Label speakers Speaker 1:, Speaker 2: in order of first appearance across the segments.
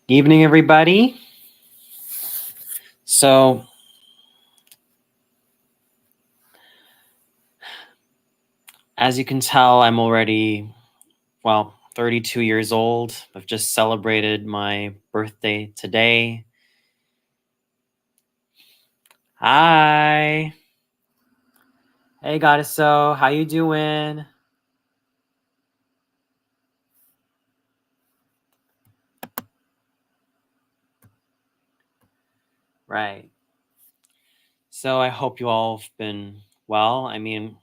Speaker 1: Evening, everybody. So, as you can tell, I'm already, 32 years old. I've just celebrated my birthday today. Hi. Hey, Goddess-o. How you doing? Right. So, I hope you all have been well. I mean,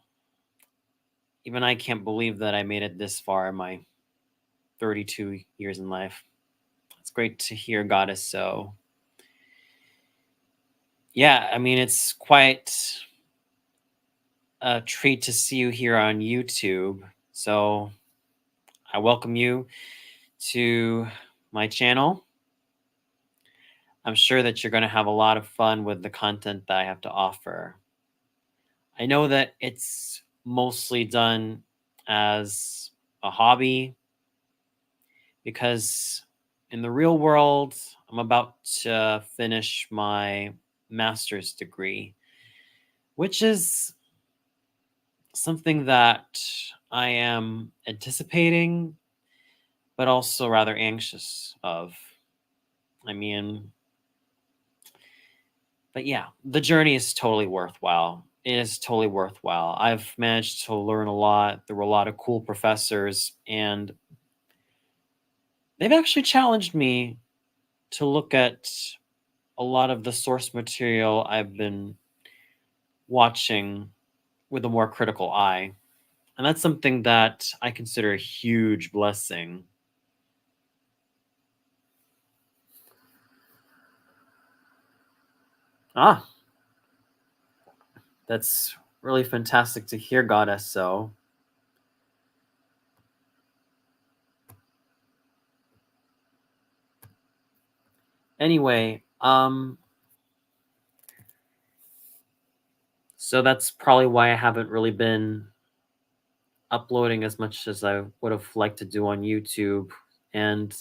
Speaker 1: even I can't believe that I made it this far in my 32 years in life. It's great to hear, Goddess-o. Yeah, I mean, it's quite a treat to see you here on YouTube. So I welcome you to my channel. I'm sure that you're going to have a lot of fun with the content that I have to offer. I know that it's mostly done as a hobby because in the real world, I'm about to finish my master's degree, which is something that I am anticipating, but also rather anxious of. I mean, but yeah, the journey is totally worthwhile. It is totally worthwhile. I've managed to learn a lot. There were a lot of cool professors, and they've actually challenged me to look at a lot of the source material I've been watching with a more critical eye. And that's something that I consider a huge blessing. Ah, that's really fantastic to hear, Goddess. So, anyway, so that's probably why I haven't really been uploading as much as I would have liked to do on YouTube. And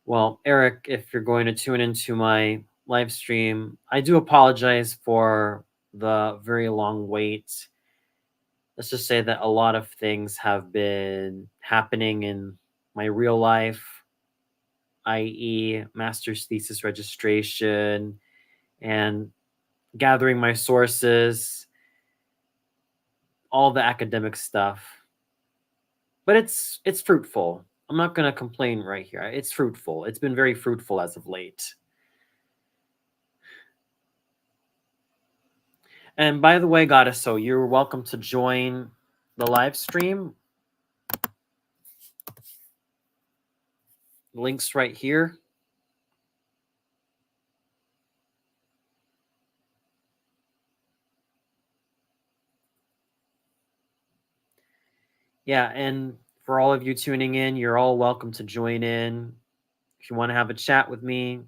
Speaker 1: well, Eric, if you're going to tune into my live stream, I do apologize for the very long wait. Let's just say that a lot of things have been happening in my real life, i.e., master's thesis registration and gathering my sources, all the academic stuff. But it's fruitful. I'm not going to complain right here. It's fruitful. It's been very fruitful as of late. And by the way, Goddess, so you're welcome to join the live stream. Links right here. Yeah, and for all of you tuning in, you're all welcome to join in. If you want to have a chat with me.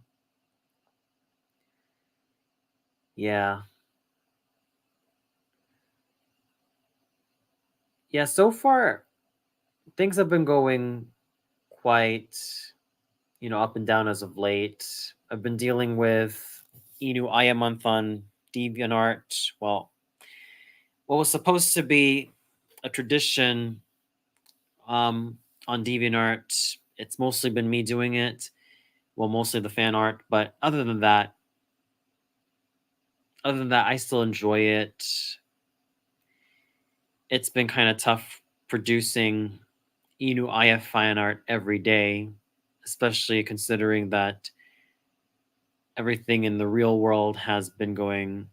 Speaker 1: Yeah. Yeah, so far things have been going quite, up and down as of late. I've been dealing with Inu Aya month on DeviantArt. Well, what was supposed to be a tradition on DeviantArt, it's mostly been me doing it. Well, mostly the fan art, but other than that, I still enjoy it. It's been kind of tough producing Inu Aya fan art every day, especially considering that everything in the real world has been going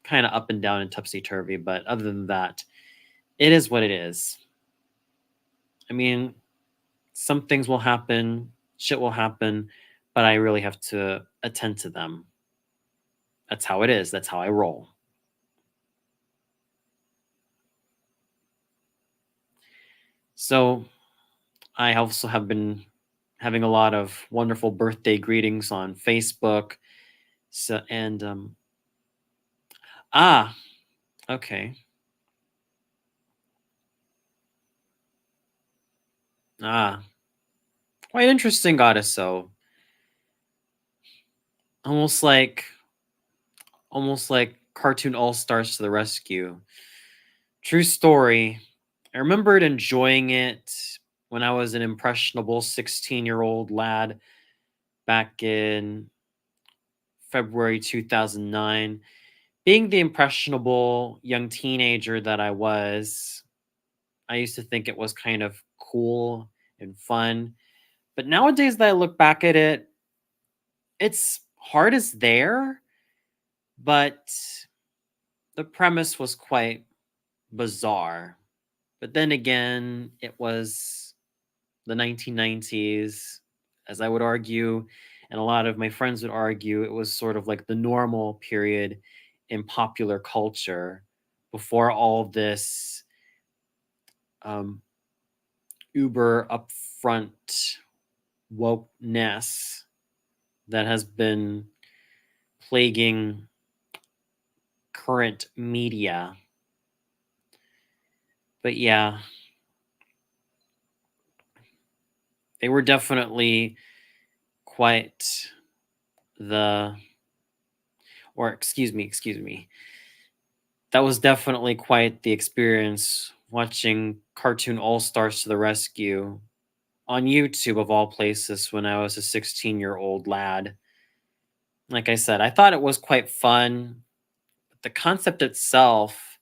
Speaker 1: kind of up and down and topsy-turvy. But other than that, it is what it is. I mean, some things will happen, shit will happen, but I really have to attend to them. That's how it is. That's how I roll. So I also have been having a lot of wonderful birthday greetings on Facebook. So and ah, okay. Ah, quite interesting, Goddess. So almost like cartoon all-stars to the rescue. True story. I remembered enjoying it when I was an impressionable 16-year-old lad back in February 2009. Being the impressionable young teenager that I was, I used to think it was kind of cool and fun. But nowadays that I look back at it, it's hard as there, but the premise was quite bizarre. But then again, it was the 1990s, as I would argue, and a lot of my friends would argue, it was sort of like the normal period in popular culture before all this um, uber upfront wokeness that has been plaguing current media. But yeah, they were definitely quite the, or excuse me. That was definitely quite the experience watching Cartoon All Stars to the Rescue on YouTube, of all places, when I was a 16-year-old lad. Like I said, I thought it was quite fun. But the concept itself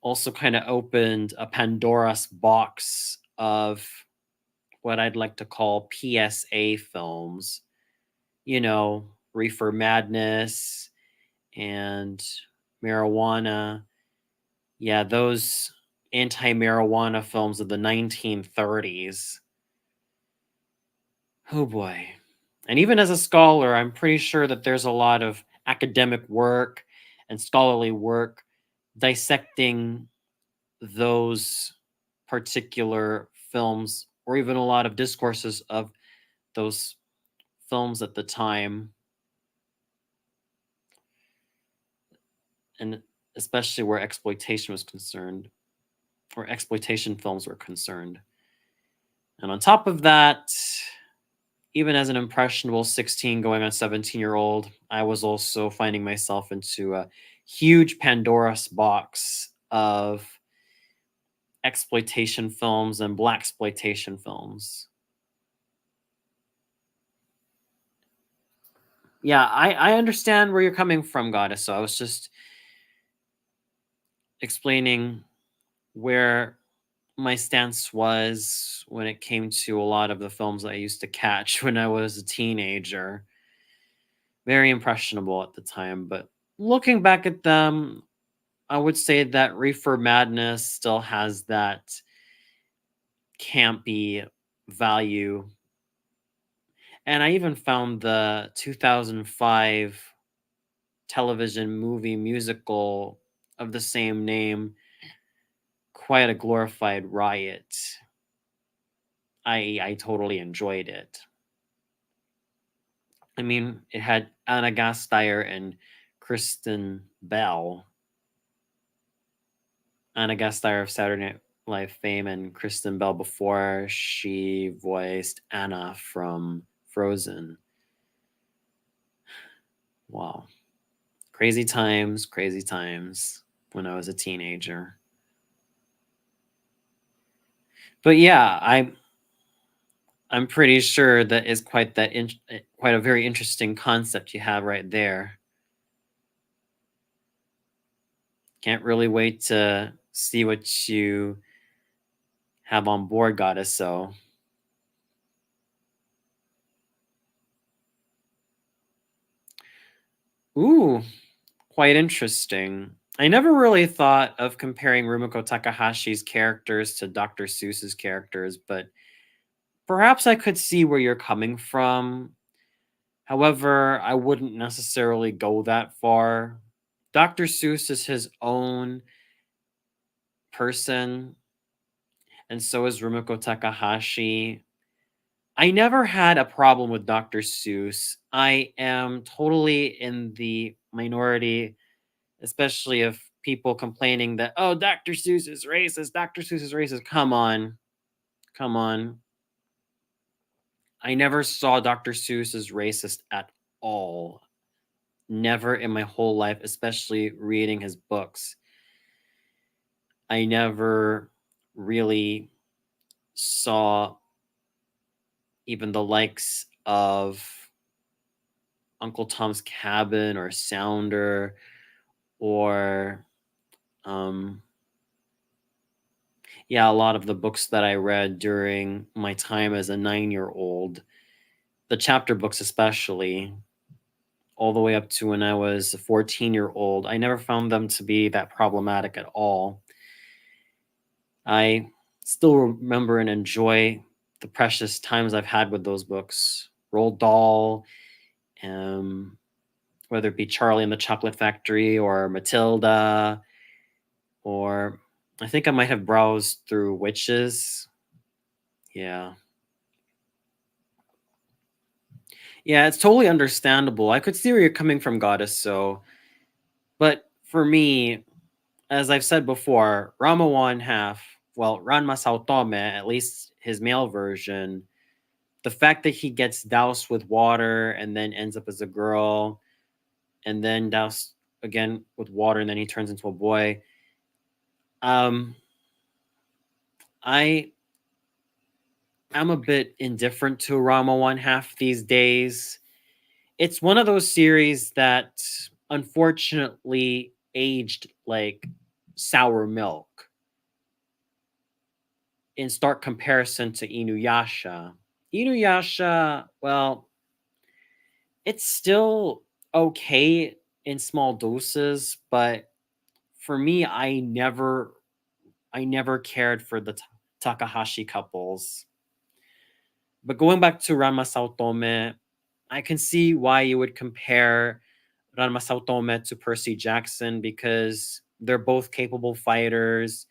Speaker 1: also kind of opened a Pandora's box of what I'd like to call PSA films. You know, Reefer Madness and marijuana. Yeah, those anti marijuana films of the 1930s. Oh boy. And even as a scholar, I'm pretty sure that there's a lot of academic work and scholarly work dissecting those particular films, or even a lot of discourses of those films at the time, and especially where exploitation was concerned, or exploitation films were concerned. And on top of that, even as an impressionable 16 going on 17-year-old, I was also finding myself into a huge Pandora's box of exploitation films and black exploitation films. Yeah, I understand where you're coming from, Goddess. So I was just explaining where my stance was when it came to a lot of the films I used to catch when I was a teenager. Very impressionable at the time, but looking back at them, I would say that Reefer Madness still has that campy value. And I even found the 2005 television movie musical of the same name quite a glorified riot. I totally enjoyed it. I mean, it had Anna Gasteyer and Kristen Bell. Anna Gasteyer of Saturday Night Live fame, and Kristen Bell before she voiced Anna from Frozen. Wow. Crazy times when I was a teenager. But yeah, I'm pretty sure that is quite quite a very interesting concept you have right there. Can't really wait to see what you have on board, Goddess. So, ooh, quite interesting. I never really thought of comparing Rumiko Takahashi's characters to Dr. Seuss's characters, but perhaps I could see where you're coming from. However, I wouldn't necessarily go that far. Dr. Seuss is his own person, and so is Rumiko Takahashi. I never had a problem with Dr. Seuss. I am totally in the minority, especially of people complaining that, oh, Dr. Seuss is racist. Dr. Seuss is racist. Come on. Come on. I never saw Dr. Seuss as racist at all. Never in my whole life, especially reading his books. I never really saw even the likes of Uncle Tom's Cabin or Sounder or yeah, a lot of the books that I read during my time as a 9-year-old, the chapter books especially, all the way up to when I was a 14-year-old, I never found them to be that problematic at all. I still remember and enjoy the precious times I've had with those books. Roald Dahl, um, whether it be Charlie and the Chocolate Factory or Matilda, or I think I might have browsed through Witches. Yeah. Yeah, it's totally understandable. I could see where you're coming from, Goddess. So, but for me, as I've said before, Rama 1/2, well, Ranma Sautome, at least his male version, the fact that he gets doused with water and then ends up as a girl, and then doused again with water, and then he turns into a boy. Um, I am a bit indifferent to Rama 1/2 these days. It's one of those series that unfortunately aged like sour milk in stark comparison to Inuyasha. Inuyasha, well, it's still okay in small doses, but for me, I never cared for the Takahashi couples. But going back to Ranma Saotome, I can see why you would compare Ranma Saotome to Percy Jackson because they're both capable fighters.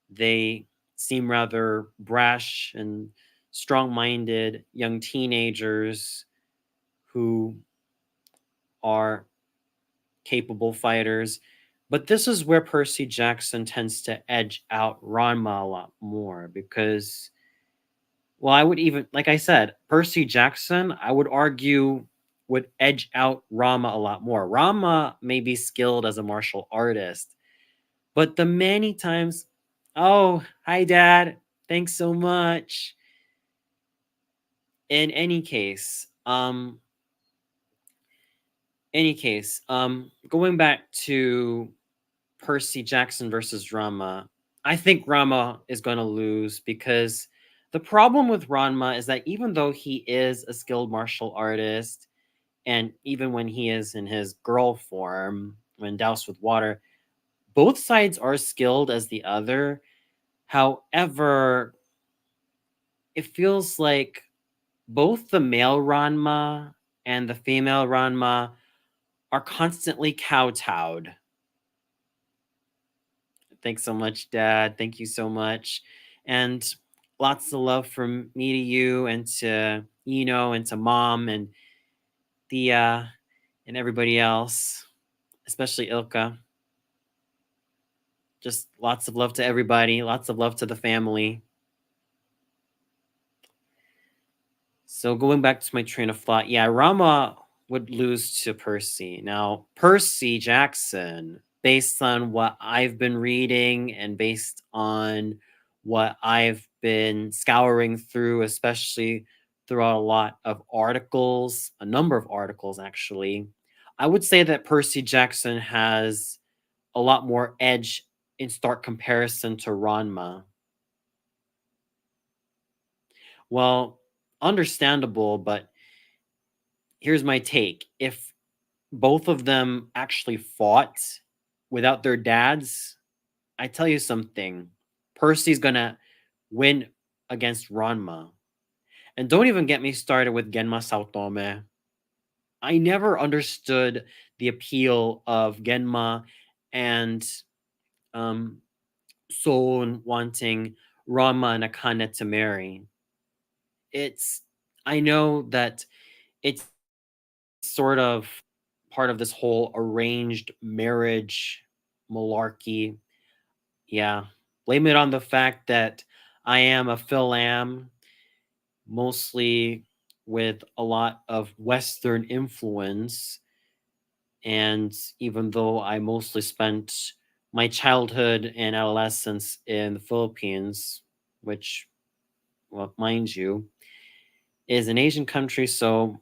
Speaker 1: They seem rather brash and strong-minded young teenagers who are capable fighters. But this is where Percy Jackson tends to edge out Ranma a lot more because, well, I would even, like I said, Percy Jackson, I would argue, would edge out Rama a lot more. Rama may be skilled as a martial artist, but the many times, oh, hi, Dad. Thanks so much. In going back to Percy Jackson versus Rama, I think Rama is going to lose because the problem with Ranma is that even though he is a skilled martial artist, and even when he is in his girl form, when doused with water, both sides are skilled as the other. However, it feels like both the male Ranma and the female Ranma are constantly kowtowed. Thanks so much, Dad. Thank you so much. And lots of love from me to you and to and to Mom and Thea and everybody else, especially Ilka. Just lots of love to everybody, lots of love to the family. So going back to my train of thought, yeah, Rama would lose to Percy. Now, Percy Jackson, based on what I've been reading and based on what I've been scouring through, especially throughout a lot of articles, a number of articles actually, I would say that Percy Jackson has a lot more edge in stark comparison to Ranma. Well, understandable, but here's my take. If both of them actually fought without their dads, I tell you something. Percy's gonna win against Ranma. And don't even get me started with Genma Saotome. I never understood the appeal of Genma and um, Son wanting Ranma and Akane to marry. It's I know that it's sort of part of this whole arranged marriage malarkey. Yeah. Blame it on the fact that I am a Phil Am, mostly with a lot of Western influence. And even though I mostly spent my childhood and adolescence in the Philippines, which, well, mind you, is an Asian country, so,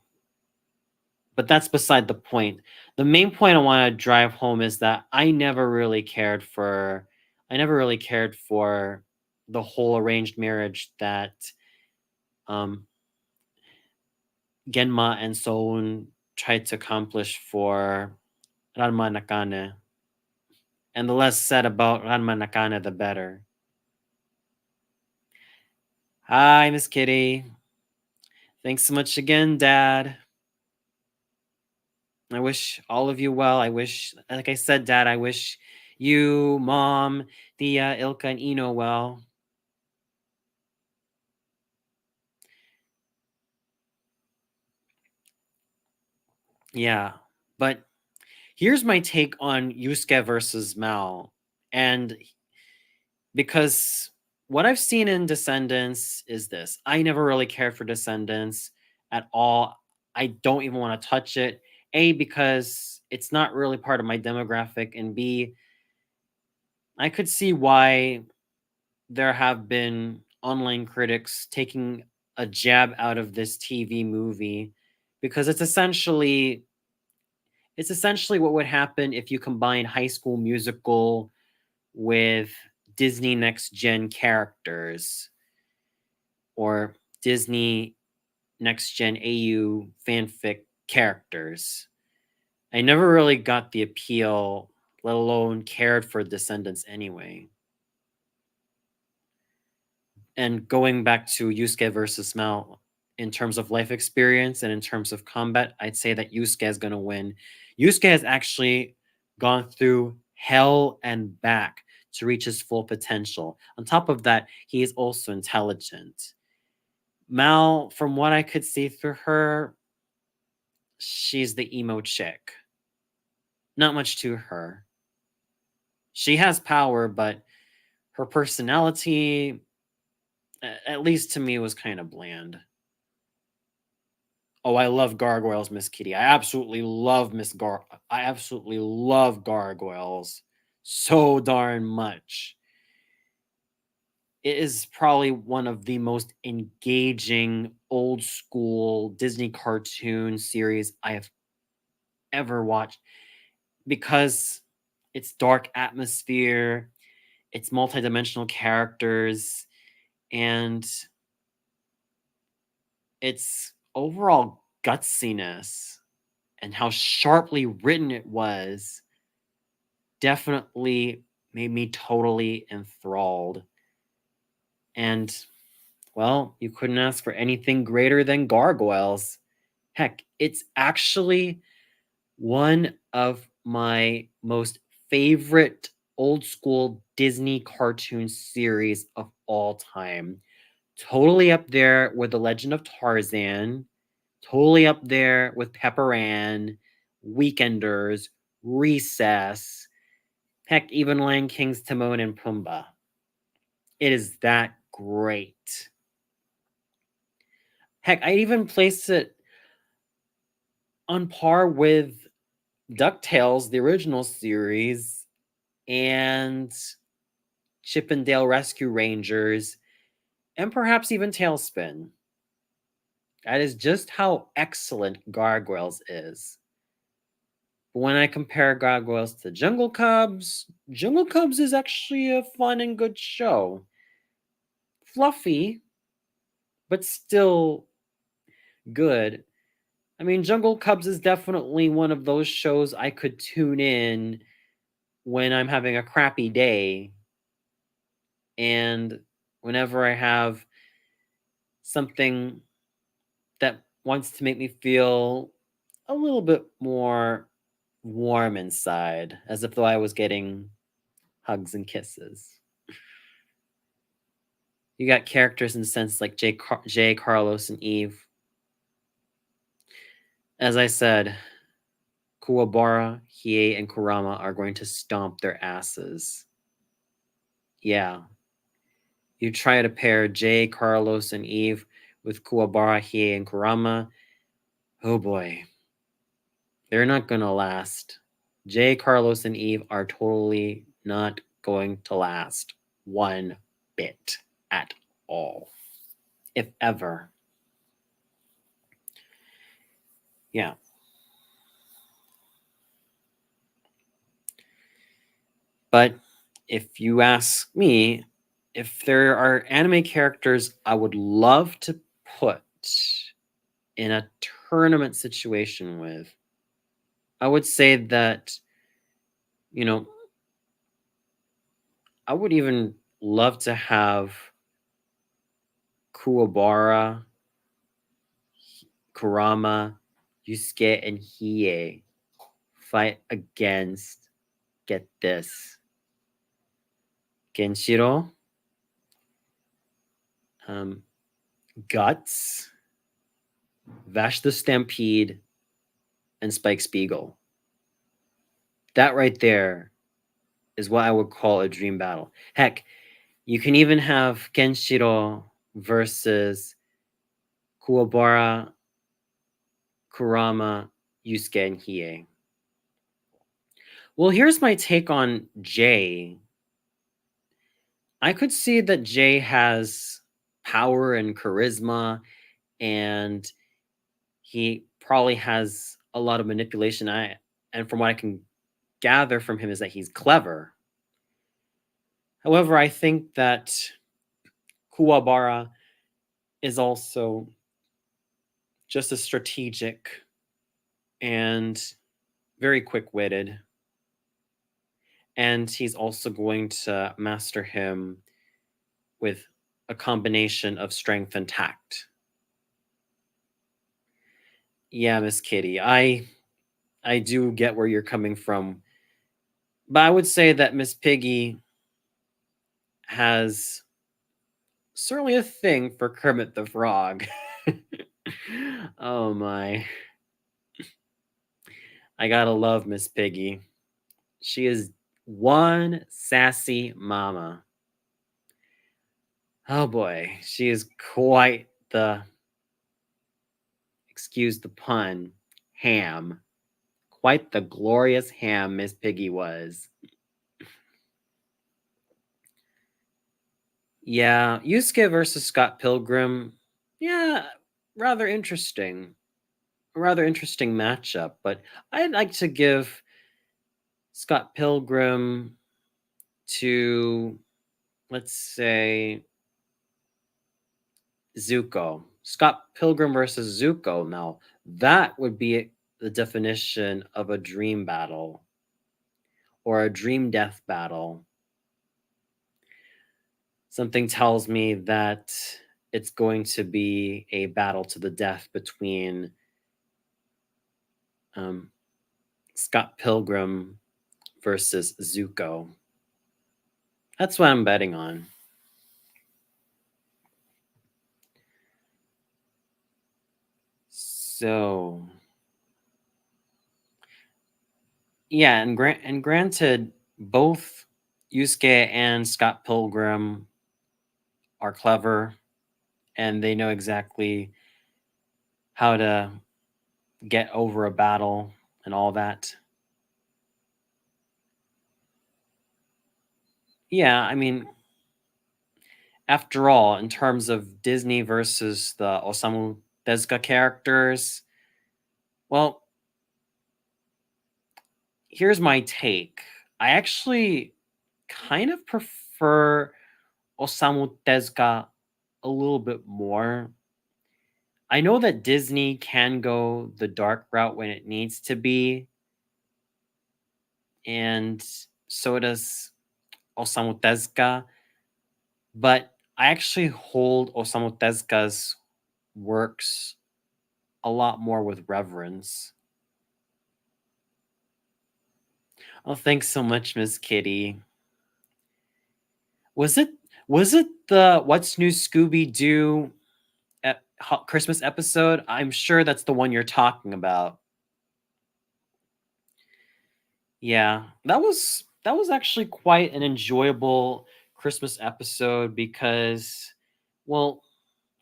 Speaker 1: but that's beside the point. The main point I want to drive home is that I never really cared for the whole arranged marriage that um, Genma and Soun tried to accomplish for Ranma Nakane. And the less said about Ranma Nakane, the better. Hi, Miss Kitty. Thanks so much again, Dad. I wish all of you well. I wish, like I said, Dad, I wish you, Mom, Thea, Ilka, and Eno well. Yeah, but here's my take on Yusuke versus Mal. And because what I've seen in Descendants is this: I never really cared for Descendants at all. I don't even want to touch it. A, because it's not really part of my demographic, and B, I could see why there have been online critics taking a jab out of this TV movie, because it's essentially what would happen if you combine High School Musical with Disney Next Gen characters, or Disney Next Gen AU fanfic characters. I never really got the appeal, let alone cared for Descendants anyway. And going back to Yusuke versus Mal, in terms of life experience and in terms of combat, I'd say that Yusuke is going to win. Yusuke has actually gone through hell and back to reach his full potential. On top of that, he is also intelligent. Mal, from what I could see through her, she's the emo chick. Not much to her. She has power, but her personality, at least to me, was kind of bland. Oh, I love gargoyles, Miss Kitty. I absolutely love gargoyles so darn much. It is probably one of the most engaging old school Disney cartoon series I have ever watched, because its dark atmosphere, its multidimensional characters, and its overall gutsiness and how sharply written it was definitely made me totally enthralled. And, well, you couldn't ask for anything greater than gargoyles. Heck, it's actually one of my most favorite old school Disney cartoon series of all time. Totally up there with The Legend of Tarzan, totally up there with Pepper Ann, Weekenders, Recess, heck, even Lion King's Timon and Pumbaa. It is that great. Heck, I even place it on par with DuckTales, the original series, and Chip and Dale Rescue Rangers, and perhaps even Tailspin. That is just how excellent Gargoyles is. But when I compare Gargoyles to Jungle Cubs is actually a fun and good show. Fluffy, but still good. I mean, Jungle Cubs is definitely one of those shows I could tune in when I'm having a crappy day, and whenever I have something that wants to make me feel a little bit more warm inside, as if though I was getting hugs and kisses. You got characters in the sense like Jay, Carlos, and Eve. As I said, Kuwabara, Hiei, and Kurama are going to stomp their asses. Yeah. You try to pair Jay, Carlos, and Eve with Kuwabara, Hiei, and Kurama, oh boy, they're not gonna last. Jay, Carlos, and Eve are totally not going to last one bit at all, if ever. Yeah. But if you ask me, if there are anime characters I would love to put in a tournament situation with, I would say that, you know, I would even love to have Kuwabara, Kurama, Yusuke, and Hiei fight against, get this, Kenshiro, Guts, Vash the Stampede, and Spike Spiegel. That right there is what I would call a dream battle. Heck, you can even have Kenshiro versus Kuwabara, Kurama, Yusuke, and Hiei. Well, here's my take on Jay. I could see that Jay has power and charisma, and he probably has a lot of manipulation. And from what I can gather from him is that he's clever. However, I think that Kuwabara is also just as strategic and very quick-witted. And he's also going to master him with a combination of strength and tact. Yeah, Miss Kitty, I do get where you're coming from. But I would say that Miss Piggy has certainly a thing for Kermit the Frog. Oh my. I gotta love Miss Piggy. She is one sassy mama. Oh boy, she is quite the, excuse the pun, ham. Quite the glorious ham Miss Piggy was. Yeah, Yusuke versus Scott Pilgrim. Yeah, rather interesting. A rather interesting matchup, but I'd like to give Scott Pilgrim to, let's say, Zuko. Scott Pilgrim versus Zuko. Now, that would be the definition of a dream battle or a dream death battle. Something tells me that it's going to be a battle to the death between Scott Pilgrim versus Zuko. That's what I'm betting on. So, yeah, and granted, both Yusuke and Scott Pilgrim are clever, and they know exactly how to get over a battle and all that. Yeah, I mean, after all, in terms of Disney versus the Osamu Tezuka characters, well, here's my take. I actually kind of prefer Osamu Tezuka a little bit more. I know that Disney can go the dark route when it needs to be, and so does Osamu Tezuka, but I actually hold Osamu Tezuka's works a lot more with reverence. Oh, thanks so much, Miss Kitty. Was it was it the What's New Scooby Doo Christmas episode? I'm sure that's the one you're talking about. Yeah, that was actually quite an enjoyable Christmas episode because, well,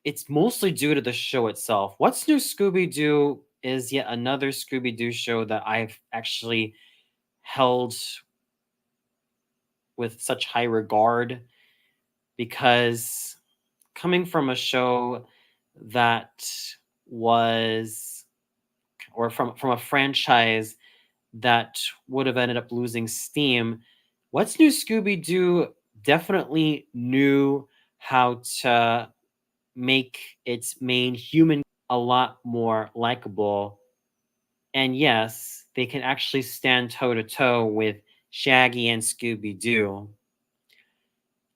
Speaker 1: it's mostly due to the show itself. What's New Scooby Doo is yet another Scooby Doo show that I've actually held with such high regard, because coming from a show that was, or from a franchise that would have ended up losing steam, What's New Scooby Doo definitely knew how to make its main human a lot more likable. And yes, they can actually stand toe to toe with Shaggy and Scooby Doo.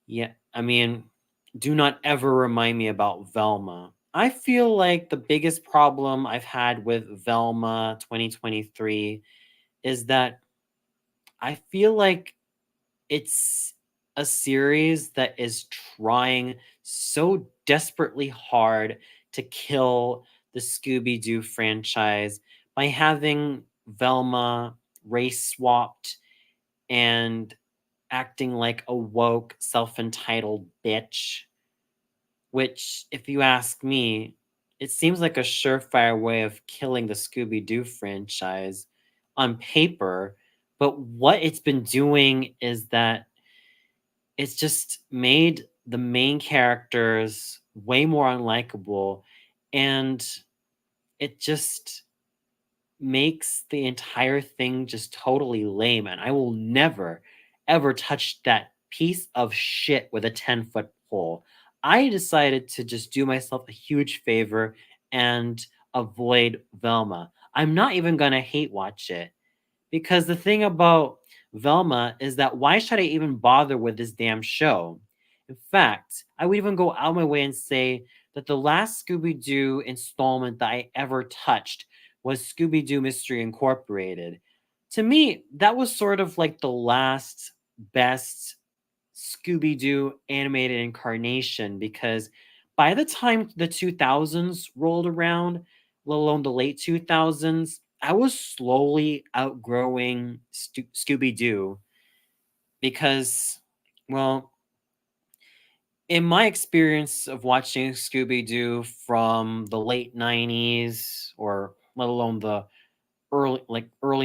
Speaker 1: Yeah, I mean, do not ever remind me about Velma. I feel like the biggest problem I've had with Velma 2023 is that I feel like it's a series that is trying so desperately hard to kill the Scooby Doo franchise by having Velma race swapped and acting like a woke, self entitled bitch. Which, if you ask me, it seems like a surefire way of killing the Scooby Doo franchise on paper. But what it's been doing is that it's just made the main characters way more unlikable, and it just makes the entire thing just totally lame. And I will never ever touch that piece of shit with a 10-foot pole. I decided to just do myself a huge favor and avoid Velma. I'm not even going to hate watch it, because the thing about Velma is that why should I even bother with this damn show? In fact, I would even go out of my way and say that the last Scooby Doo installment that I ever touched was Scooby Doo Mystery Incorporated. To me, that was sort of like the last best Scooby Doo animated incarnation, because by the time the 2000s rolled around, let alone the late 2000s, I was slowly outgrowing Scooby Doo because, well, in my experience of watching Scooby Doo from the late 90s, or let alone the early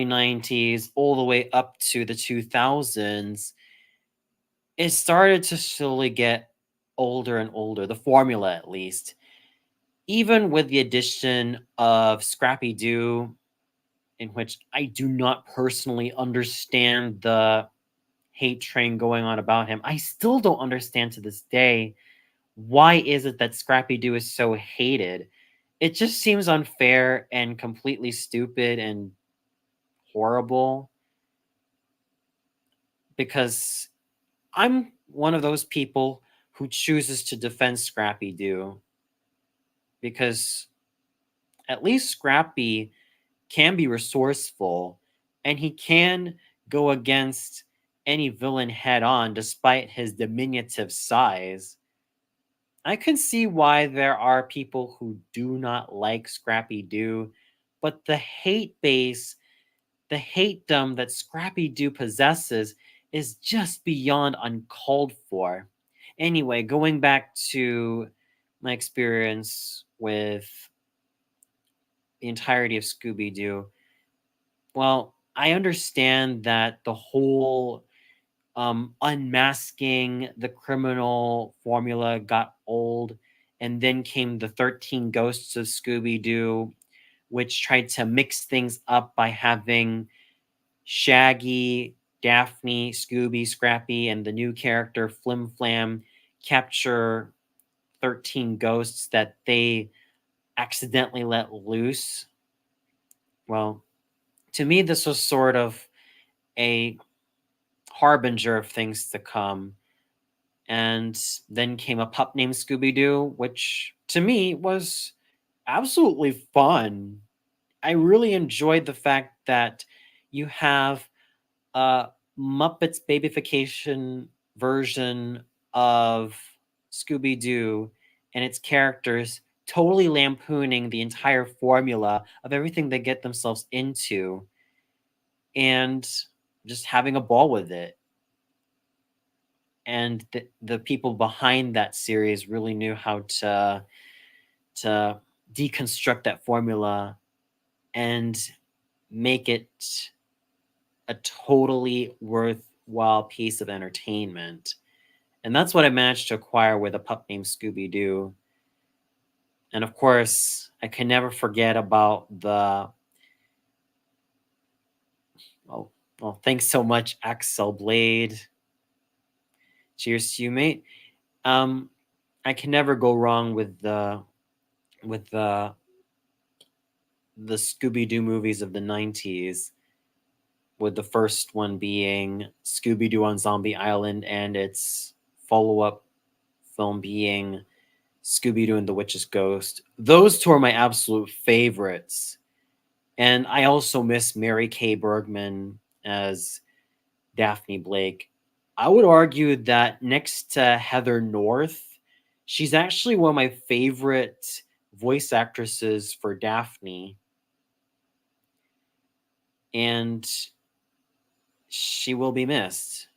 Speaker 1: 90s all the way up to the 2000s, it started to slowly get older and older, the formula at least. Even with the addition of Scrappy Doo, in which I do not personally understand the hate train going on about him. I still don't understand to this day why is it that Scrappy Doo is so hated. It just seems unfair and completely stupid and horrible, because I'm one of those people who chooses to defend Scrappy Doo, because at least Scrappy can be resourceful and he can go against any villain head on despite his diminutive size. I can see why there are people who do not like Scrappy Doo, but the hate base, the hatedom that Scrappy Doo possesses is just beyond uncalled for. Anyway, going back to my experience with the entirety of Scooby Doo, well, I understand that the whole unmasking the criminal formula got old, and then came the 13 Ghosts of Scooby Doo, which tried to mix things up by having Shaggy, Daphne, Scooby, Scrappy, and the new character Flim Flam capture 13 ghosts that they accidentally let loose. Well, to me, this was sort of a harbinger of things to come. And then came a pup named Scooby Doo, which to me was absolutely fun. I really enjoyed the fact that you have a Muppets babyfication version of Scooby Doo and its characters totally lampooning the entire formula of everything they get themselves into, and just having a ball with it. And the people behind that series really knew how to to deconstruct that formula and make it a totally worthwhile piece of entertainment. And that's what I managed to acquire with a pup named Scooby Doo. And of course, I can never forget about the well, thanks so much, Axel Blade. Cheers to you, mate. I can never go wrong with the Scooby Doo movies of the 90s, with the first one being Scooby Doo on Zombie Island and its follow up film being Scooby Doo and the Witch's Ghost. Those two are my absolute favorites. And I also miss Mary Kay Bergman as Daphne Blake. I would argue that next to Heather North, she's actually one of my favorite voice actresses for Daphne. And she will be missed.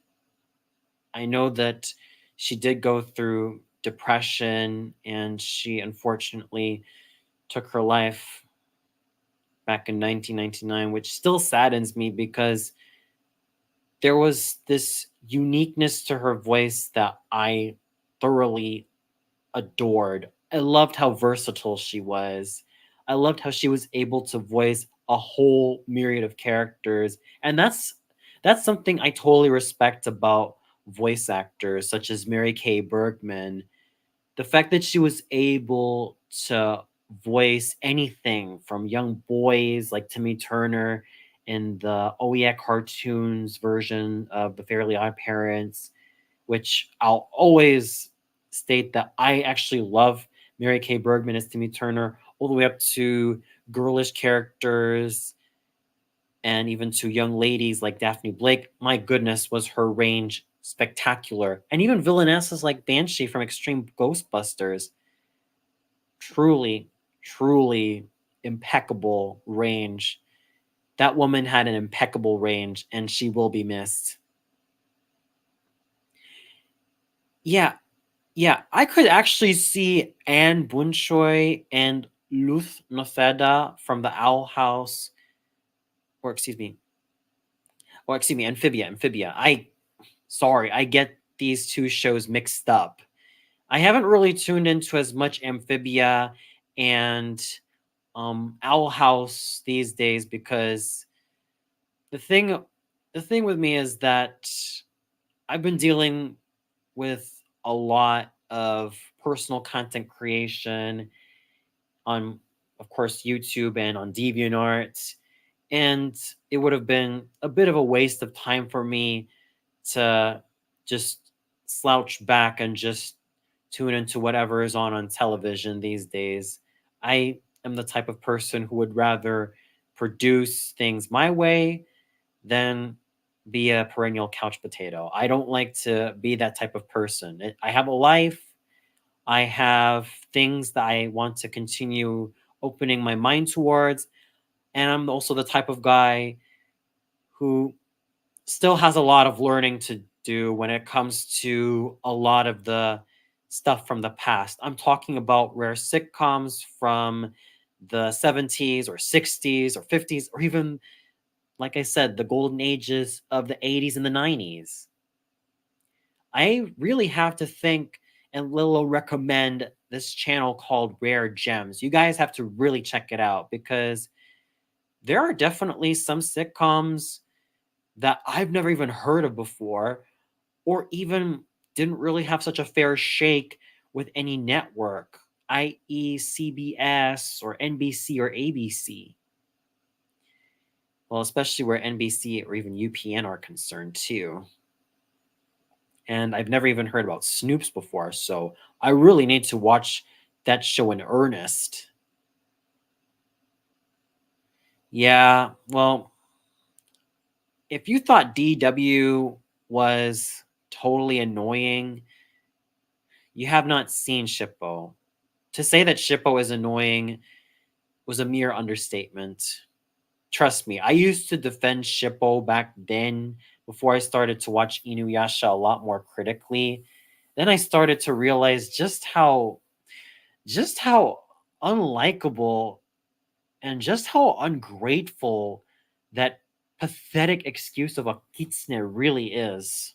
Speaker 1: I know that she did go through depression and she unfortunately took her life back in 1999, which still saddens me because there was this uniqueness to her voice that I thoroughly adored. I loved how versatile she was. I loved how she was able to voice a whole myriad of characters. And that's something I totally respect about voice actors such as Mary Kay Bergman. The fact that she was able to voice anything from young boys like Timmy Turner in the Oh Yeah cartoons version of The Fairly Odd Parents, which I'll always state that I actually love Mary Kay Bergman as Timmy Turner, all the way up to girlish characters and even to young ladies like Daphne Blake. My goodness, was her range spectacular. And even villainesses like Banshee from Extreme Ghostbusters. Truly, truly impeccable range. That woman had an impeccable range, and she will be missed. Yeah, yeah, I could actually see Anne Bunchoy and Luth Nofeda from the Owl House, or excuse me, Amphibia. I get these two shows mixed up. I haven't really tuned into as much Amphibia and Owl House these days because the thing the thing with me is that I've been dealing with a lot of personal content creation on, of course, YouTube and on DeviantArt. And it would have been a bit of a waste of time for me to just slouch back and just tune into whatever is on television these days. I am the type of person who would rather produce things my way than be a perennial couch potato. I don't like to be that type of person. I have a life. I have things that I want to continue opening my mind towards. And I'm also the type of guy who still has a lot of learning to do when it comes to a lot of the stuff from the past. I'm talking about rare sitcoms from the 70s or 60s or 50s, or even, like I said, the golden ages of the 80s and the 90s. I really have to think and Lilo recommend this channel called Rare Gems. You guys have to really check it out because there are definitely some sitcoms that I've never even heard of before, or even didn't really have such a fair shake with any network, i.e., CBS or NBC or ABC. Well, especially where NBC or even UPN are concerned, too. And I've never even heard about Snoops before, so I really need to watch that show in earnest. Yeah, well, if you thought DW was totally annoying, you have not seen Shippo. To say that Shippo is annoying was a mere understatement. Trust me, I used to defend Shippo back then before I started to watch Inuyasha a lot more critically. Then I started to realize just how unlikable and just how ungrateful that pathetic excuse of a kitsune really is.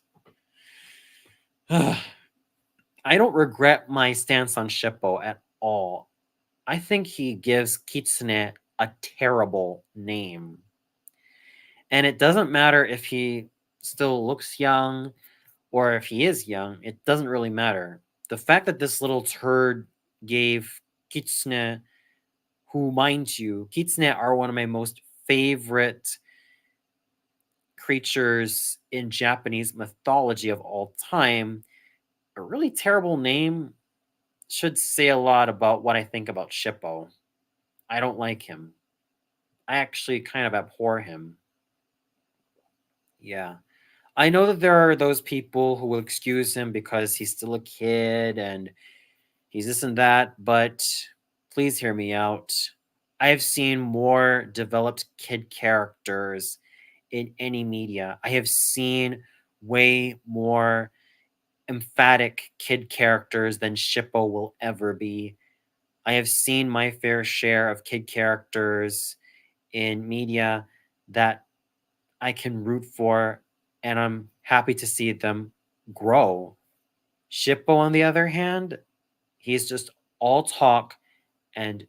Speaker 1: I don't regret my stance on Shippo at all. I think he gives kitsune a terrible name. And it doesn't matter if he still looks young or if he is young, it doesn't really matter. The fact that this little turd gave kitsune, who, mind you, kitsune are one of my most favorite creatures in Japanese mythology of all time, a really terrible name should say a lot about what I think about Shippo. I don't like him. I actually kind of abhor him. Yeah. I know that there are those people who will excuse him because he's still a kid and he's this and that, but please hear me out. I have seen more developed kid characters in any media. I have seen way more emphatic kid characters than Shippo will ever be. I have seen my fair share of kid characters in media that I can root for, and I'm happy to see them grow. Shippo, on the other hand, he's just all talk and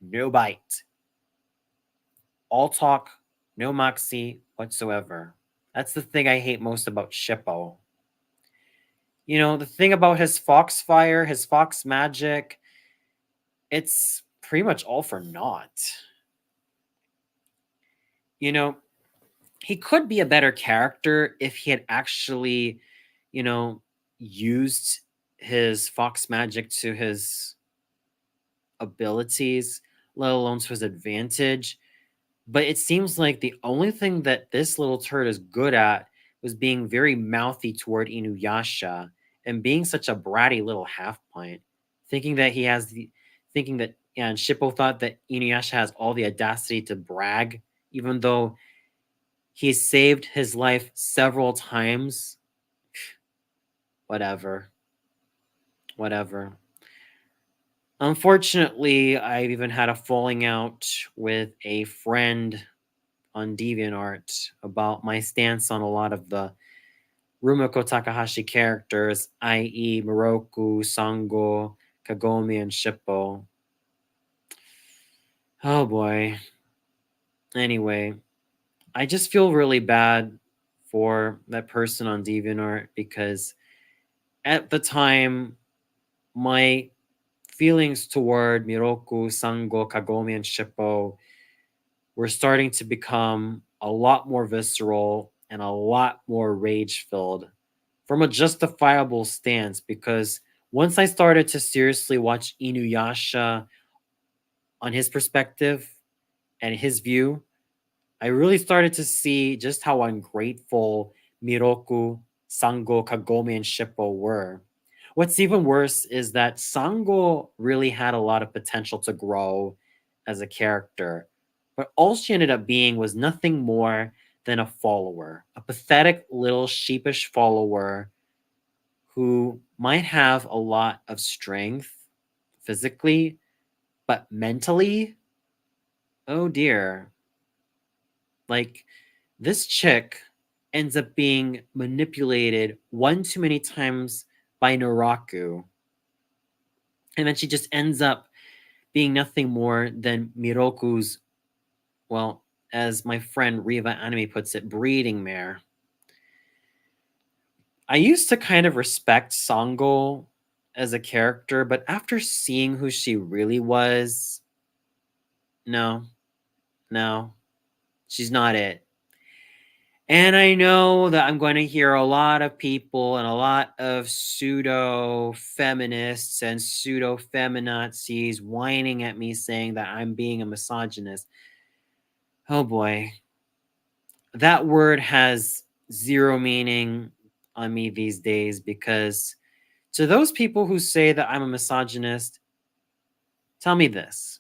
Speaker 1: no bite. All talk, no moxie whatsoever. That's the thing I hate most about Shippo. The thing about his foxfire, his fox magic, it's pretty much all for naught. You know, he could be a better character if he had actually, you know, used his fox magic to his abilities, let alone to his advantage. But it seems like the only thing that this little turd is good at was being very mouthy toward Inuyasha and being such a bratty little half pint, thinking that and Shippo thought that Inuyasha has all the audacity to brag, even though he saved his life several times. Whatever. Whatever. Unfortunately, I've even had a falling out with a friend on DeviantArt about my stance on a lot of the Rumiko Takahashi characters, i.e., Moroku, Sango, Kagome, and Shippo. Oh boy. Anyway, I just feel really bad for that person on DeviantArt because at the time, my feelings toward Miroku, Sango, Kagome, and Shippo were starting to become a lot more visceral and a lot more rage filled from a justifiable stance because once I started to seriously watch Inuyasha on his perspective and his view, I really started to see just how ungrateful Miroku, Sango, Kagome, and Shippo were. What's even worse is that Sango really had a lot of potential to grow as a character, but all she ended up being was nothing more than a follower, a pathetic little sheepish follower who might have a lot of strength physically, but mentally, oh dear. Like, this chick ends up being manipulated one too many times by Naraku. And then she just ends up being nothing more than Miroku's, well, as my friend Riva Anime puts it, breeding mare. I used to kind of respect Sango as a character, but after seeing who she really was, no, no, she's not it. And I know that I'm going to hear a lot of people and a lot of pseudo feminists and pseudo feminazis whining at me saying that I'm being a misogynist. Oh boy. That word has zero meaning on me these days because to those people who say that I'm a misogynist, tell me this.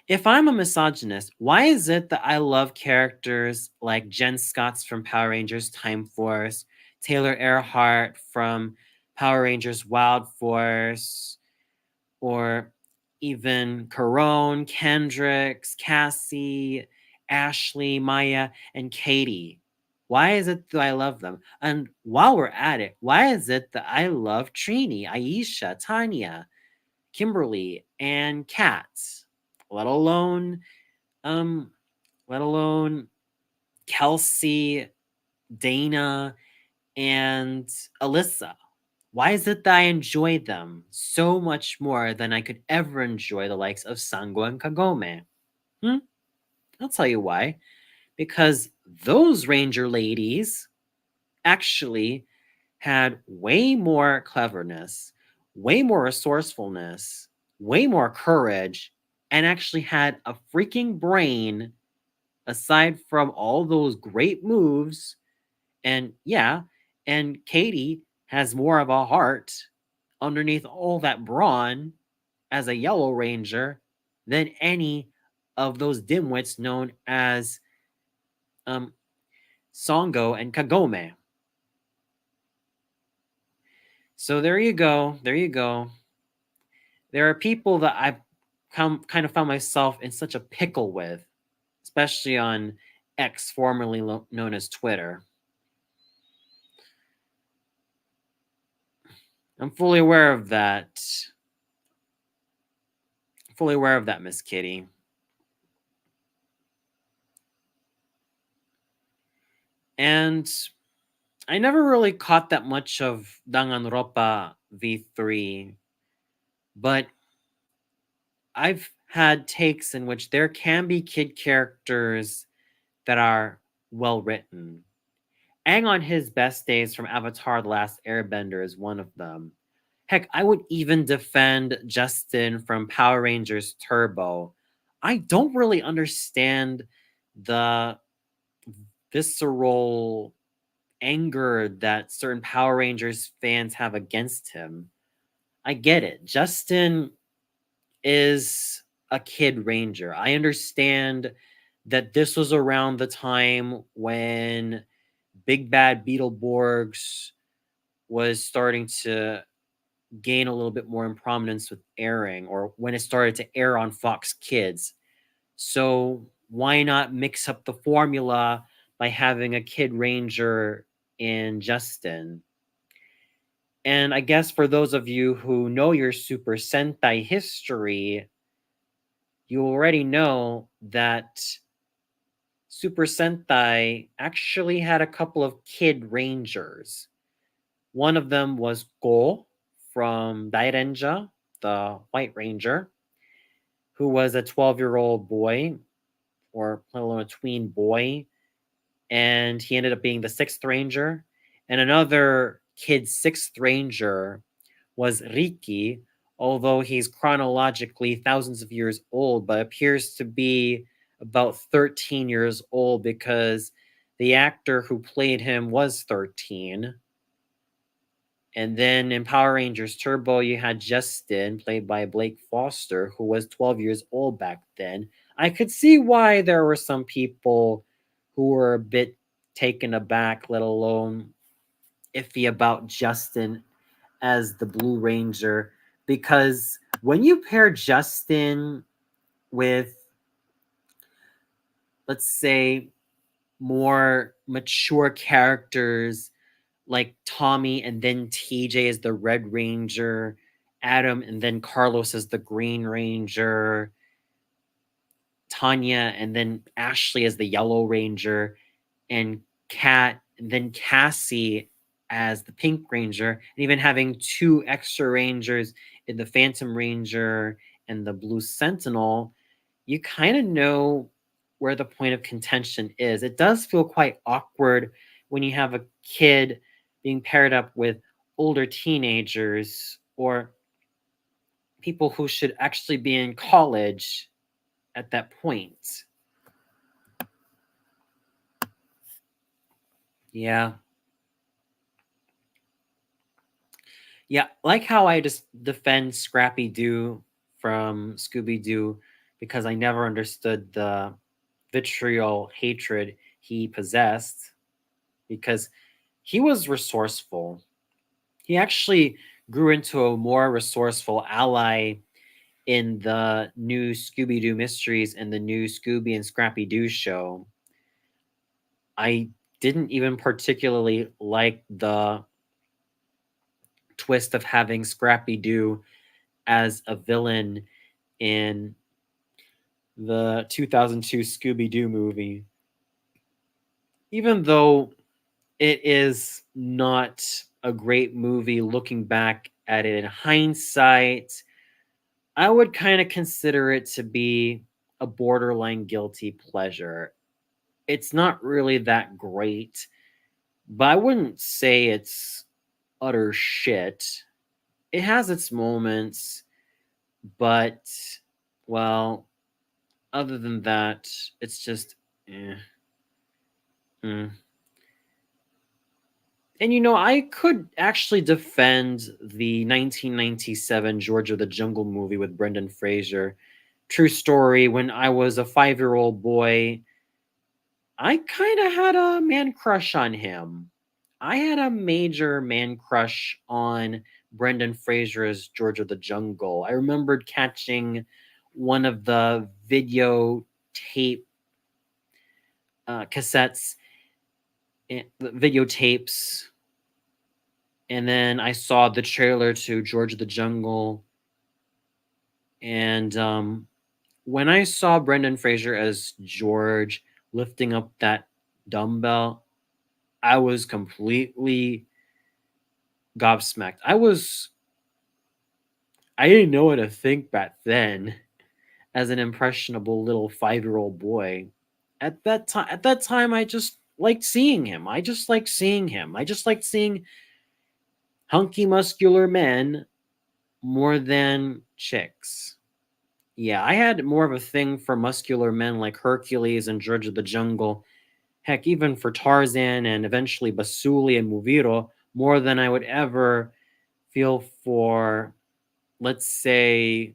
Speaker 1: If I'm a misogynist, why is it that I love characters like Jen Scotts from Power Rangers Time Force, Taylor Earhart from Power Rangers Wild Force, or even Corone, Kendricks, Cassie, Ashley, Maya, and Katie. Why is it that I love them? And while we're at it, why is it that I love Trini, Aisha, Tanya, Kimberly, and Kat? Let alone, um, let alone Kelsey, Dana, and Alyssa. Why is it that I enjoy them so much more than I could ever enjoy the likes of Sango and Kagome? Hmm? I'll tell you why. Because those Ranger ladies actually had way more cleverness, way more resourcefulness, way more courage, and actually had a freaking brain aside from all those great moves. And yeah, and Katie has more of a heart underneath all that brawn as a Yellow Ranger than any of those dimwits known as um, Songo and Kagome. So there you go. There you go. There are people that I've kind of found myself in such a pickle with, especially on X, formerly known as Twitter. I'm fully aware of that. Fully aware of that, Miss Kitty. And I never really caught that much of Danganronpa V3, but I've had takes in which there can be kid characters that are well written. Aang on his best days from Avatar The Last Airbender is one of them. Heck, I would even defend Justin from Power Rangers Turbo. I don't really understand the visceral anger that certain Power Rangers fans have against him. I get it. Justin is a kid ranger. I understand that this was around the time when Big Bad Beetleborgs was starting to gain a little bit more in prominence with airing, or when it started to air on Fox Kids. So why not mix up the formula by having a kid ranger in Justin? And I guess for those of you who know your Super Sentai history, you already know that Super Sentai actually had a couple of kid rangers. One of them was Go from Dairenja, the White Ranger, who was a 12-year-old boy, or let alone a tween boy, and he ended up being the sixth ranger. And another kid sixth ranger was Riki, although he's chronologically thousands of years old, but appears to be about 13 years old because the actor who played him was 13. And then in Power Rangers Turbo, you had Justin, played by Blake Foster, who was 12 years old back then. I could see why there were some people who were a bit taken aback, let alone iffy about Justin as the Blue Ranger, because when you pair Justin with, let's say, more mature characters like Tommy and then TJ as the Red Ranger, Adam and then Carlos as the Green Ranger, Tanya and then Ashley as the Yellow Ranger, and Kat and then Cassie as the Pink Ranger, and even having two extra Rangers in the Phantom Ranger and the Blue Sentinel, you kind of know where the point of contention is. It does feel quite awkward when you have a kid being paired up with older teenagers or people who should actually be in college at that point. Yeah. Yeah, like how I just defend Scrappy Doo from Scooby Doo because I never understood the vitriol hatred he possessed, because he was resourceful. He actually grew into a more resourceful ally in the new Scooby-Doo Mysteries and the new Scooby and Scrappy-Doo show. I didn't even particularly like the twist of having Scrappy-Doo as a villain in the 2002 Scooby-Doo movie. Even though it is not a great movie looking back at it in hindsight, I would kind of consider it to be a borderline guilty pleasure. It's not really that great, but I wouldn't say it's utter shit. It has its moments, but, well, other than that, it's just eh. Mm. And I could actually defend the 1997 George of the Jungle movie with Brendan Fraser. True story, when I was a 5-year-old boy, I kind of had a man crush on him. I had a major man crush on Brendan Fraser's George of the Jungle. I remembered catching one of the videotape cassettes, videotapes, and then I saw the trailer to George of the Jungle. And when I saw Brendan Fraser as George lifting up that dumbbell, I was completely gobsmacked. I didn't know what to think back then as an impressionable little 5-year-old boy. At that time I just liked seeing him. I just liked seeing him. I just liked seeing hunky muscular men more than chicks. Yeah, I had more of a thing for muscular men like Hercules and George of the Jungle. Heck, even for Tarzan and eventually Basuli and Muviro, more than I would ever feel for, let's say,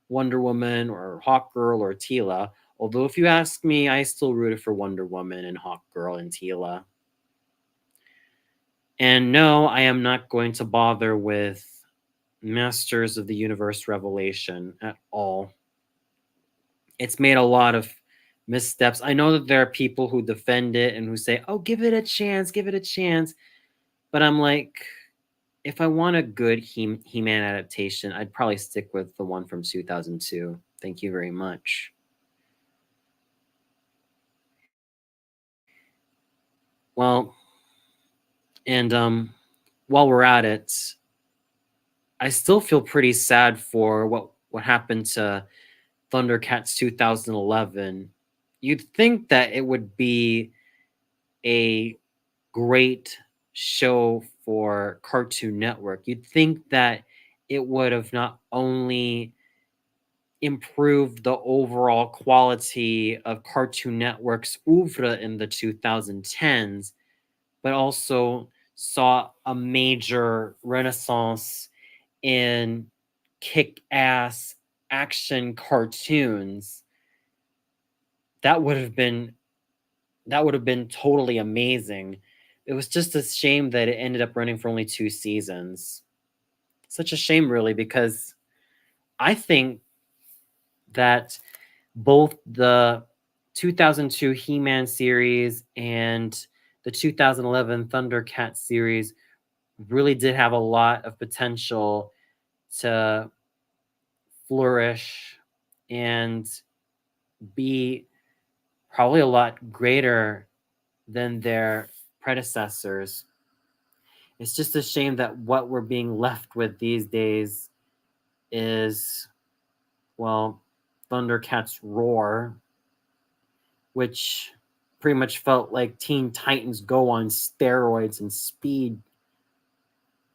Speaker 1: Wonder Woman or Hawkgirl or Tila. Although, if you ask me, I still rooted for Wonder Woman and Hawkgirl and Tila. And no, I am not going to bother with Masters of the Universe Revelation at all. It's made a lot of missteps. I know that there are people who defend it and who say, "Oh, give it a chance, give it a chance." But I'm like, if I want a good He-Man adaptation, I'd probably stick with the one from 2002. Thank you very much. Well, and while we're at it, I still feel pretty sad for what happened to Thundercats 2011. You'd think that it would be a great show for Cartoon Network. You'd think that it would have not only improved the overall quality of Cartoon Network's oeuvre in the 2010s, but also saw a major renaissance in kick-ass action cartoons. That would have been totally amazing. It was just a shame that it ended up running for only 2 seasons. Such a shame, really, because I think that both the 2002 He-Man series and the 2011 Thundercat series really did have a lot of potential to flourish and be probably a lot greater than their predecessors. It's just a shame that what we're being left with these days is, well, Thundercats Roar, which pretty much felt like Teen Titans Go on steroids and speed.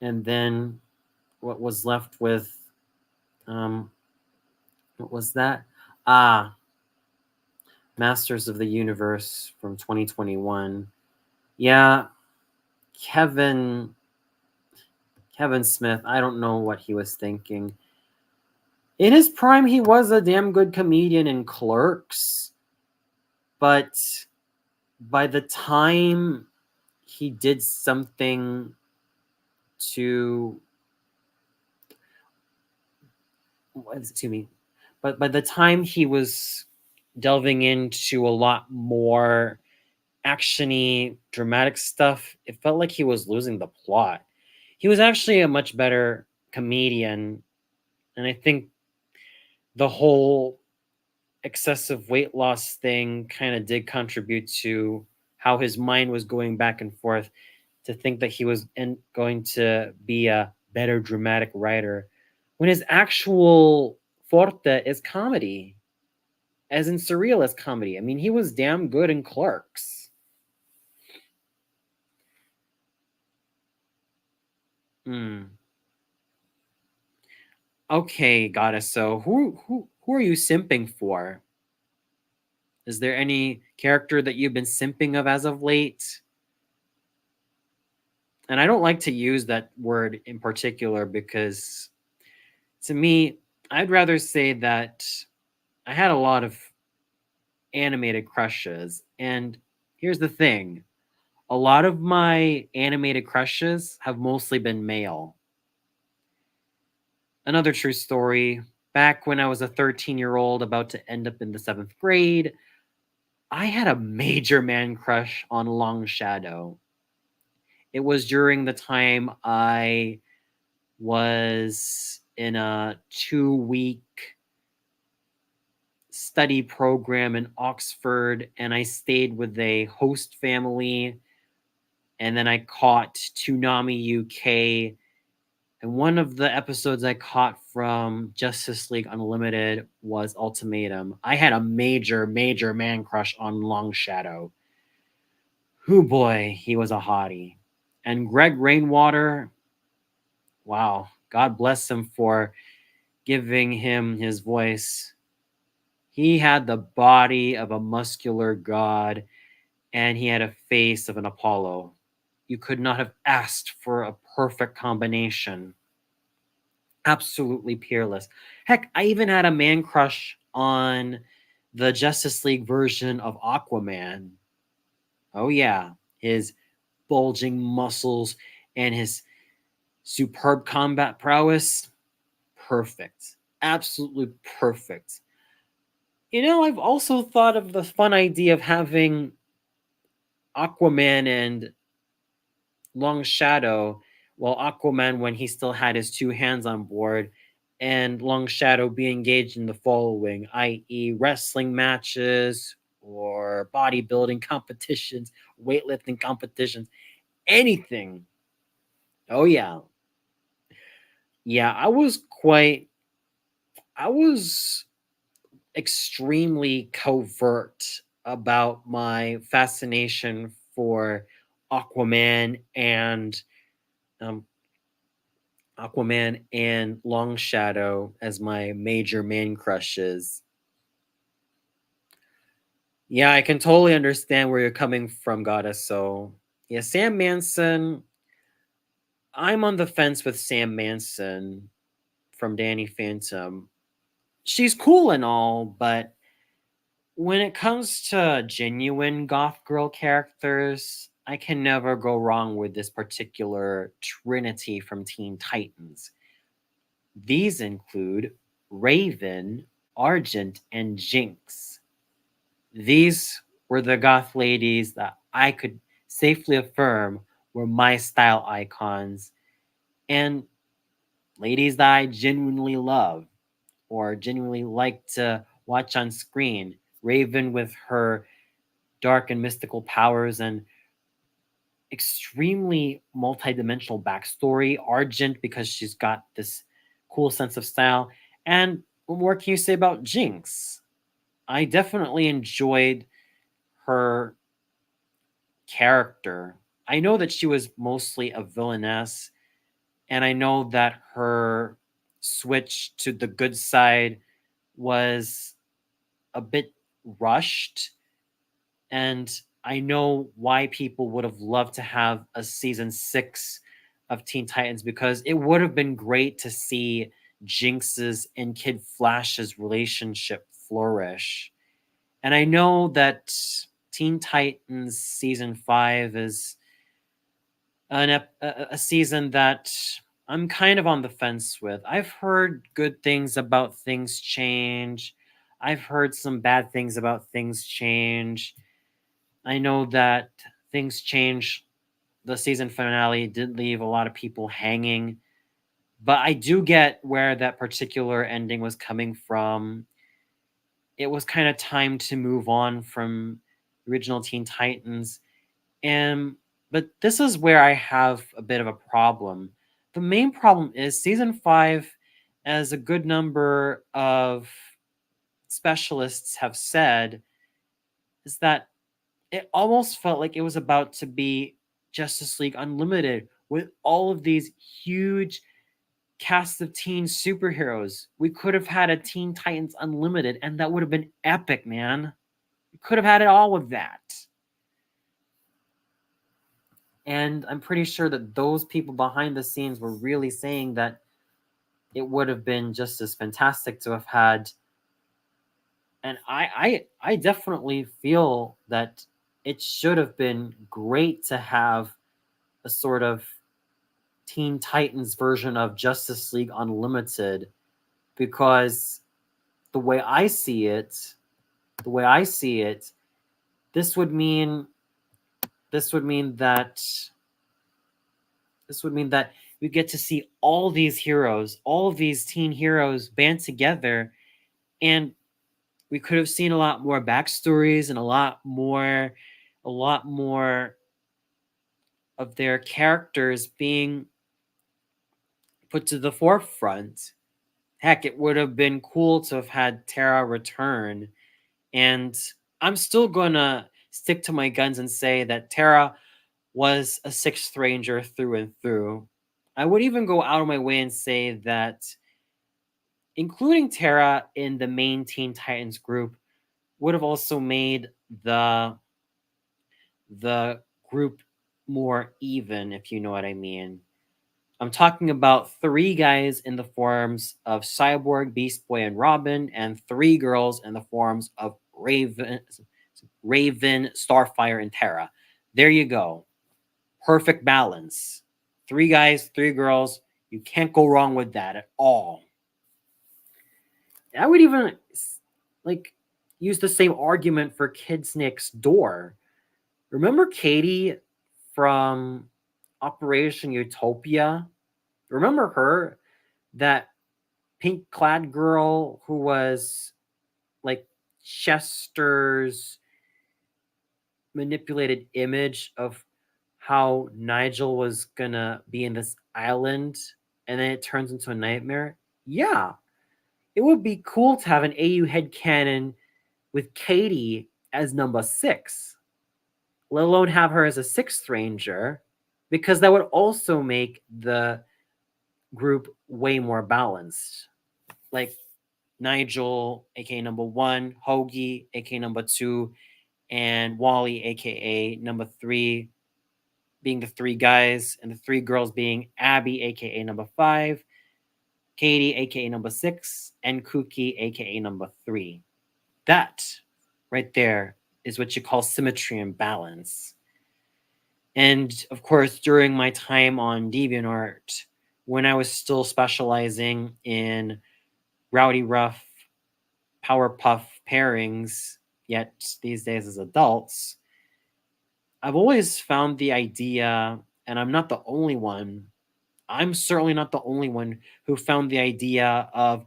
Speaker 1: And then what was left with, what was that? Masters of the Universe from 2021. Yeah, Kevin Smith, I don't know what he was thinking. In his prime, he was a damn good comedian in Clerks, but by the time he did something to excuse me, but by the time he was delving into a lot more actiony, dramatic stuff, it felt like he was losing the plot. He was actually a much better comedian, and I think the whole excessive weight loss thing kind of did contribute to how his mind was going back and forth to think that he was going to be a better dramatic writer when his actual forte is comedy, as in surrealist comedy. I mean, he was damn good in Clerks. Hmm. Okay, Goddess. So who are you simping for? Is there any character that you've been simping of as of late? And I don't like to use that word in particular because to me, I'd rather say that I had a lot of animated crushes. And here's the thing, a lot of my animated crushes have mostly been male. Another true story, back when I was a 13-year-old about to end up in the seventh grade, I had a major man crush on Long Shadow. It was during the time I was in a 2-week study program in Oxford, and I stayed with a host family. And then I caught Toonami UK. And one of the episodes I caught from Justice League Unlimited was Ultimatum. I had a major, major man crush on Long Shadow. Who boy, he was a hottie. And Greg Rainwater, wow, God bless him for giving him his voice. He had the body of a muscular god, and he had a face of an Apollo. You could not have asked for a perfect combination. Absolutely peerless. Heck, I even had a man crush on the Justice League version of Aquaman. Oh, yeah. His bulging muscles and his superb combat prowess. Perfect. Absolutely perfect. I've also thought of the fun idea of having Aquaman and Long Shadow, well, Aquaman, when he still had his two hands on board, and Long Shadow be engaged in the following, i.e., wrestling matches or bodybuilding competitions, weightlifting competitions, anything. Oh, yeah. Yeah, I was extremely covert about my fascination for Aquaman and um, Aquaman and Long Shadow as my major man crushes. Yeah, I can totally understand where you're coming from, Goddess. So, yeah, Sam Manson. I'm on the fence with Sam Manson from Danny Phantom. She's cool and all, but when it comes to genuine goth girl characters, I can never go wrong with this particular trinity from Teen Titans. These include Raven, Argent, and Jinx. These were the goth ladies that I could safely affirm were my style icons and ladies that I genuinely love or genuinely like to watch on screen. Raven with her dark and mystical powers and extremely multidimensional backstory. Argent because she's got this cool sense of style. And what more can you say about Jinx? I definitely enjoyed her character. I know that she was mostly a villainess, and I know that her switch to the good side was a bit rushed. And I know why people would have loved to have a season 6 of Teen Titans because it would have been great to see Jinx's and Kid Flash's relationship flourish. And I know that Teen Titans season 5 is a season that I'm kind of on the fence with. I've heard good things about Things Change. I've heard some bad things about Things Change. I know that Things Change, the season finale, did leave a lot of people hanging. But I do get where that particular ending was coming from. It was kind of time to move on from original Teen Titans. But this is where I have a bit of a problem. The main problem is season 5, as a good number of specialists have said, is that it almost felt like it was about to be Justice League Unlimited with all of these huge cast of teen superheroes. We could have had a Teen Titans Unlimited, and that would have been epic, man. We could have had it all with that. And I'm pretty sure that those people behind the scenes were really saying that it would have been just as fantastic to have had. And I definitely feel that it should have been great to have a sort of Teen Titans version of Justice League Unlimited, because the way I see it, this would mean that we get to see all these heroes, all of these teen heroes band together, and we could have seen a lot more backstories and a lot more of their characters being put to the forefront. Heck, it would have been cool to have had Tara return. And I'm still gonna stick to my guns and say that Tara was a Sixth Ranger through and through. I would even go out of my way and say that including Tara in the main Teen Titans group would have also made the group more even, if you know what I mean. I'm talking about 3 guys in the forms of Cyborg, Beast Boy, and Robin, and 3 girls in the forms of Raven, Starfire, and Tara. There you go. Perfect balance. 3 guys, 3 girls. You can't go wrong with that at all. I would even use the same argument for Kids Next Door. Remember Katie from Operation Utopia? Remember her? That pink clad girl who was like Chester's manipulated image of how Nigel was gonna be in this island, and then it turns into a nightmare. Yeah, it would be cool to have an AU headcanon with Katie as number 6, let alone have her as a 6th Ranger, because that would also make the group way more balanced. Like Nigel, aka number 1, Hoagie, aka number 2, and Wally, aka number 3, being the 3 guys, and the 3 girls being Abby, aka number 5, Katie, aka number 6, and Kooky, aka number 3. That right there is what you call symmetry and balance. And of course, during my time on DeviantArt, when I was still specializing in Rowdy Rough, Powerpuff pairings, yet these days as adults, I've always found the idea, and I'm not the only one, I'm certainly not the only one who found the idea of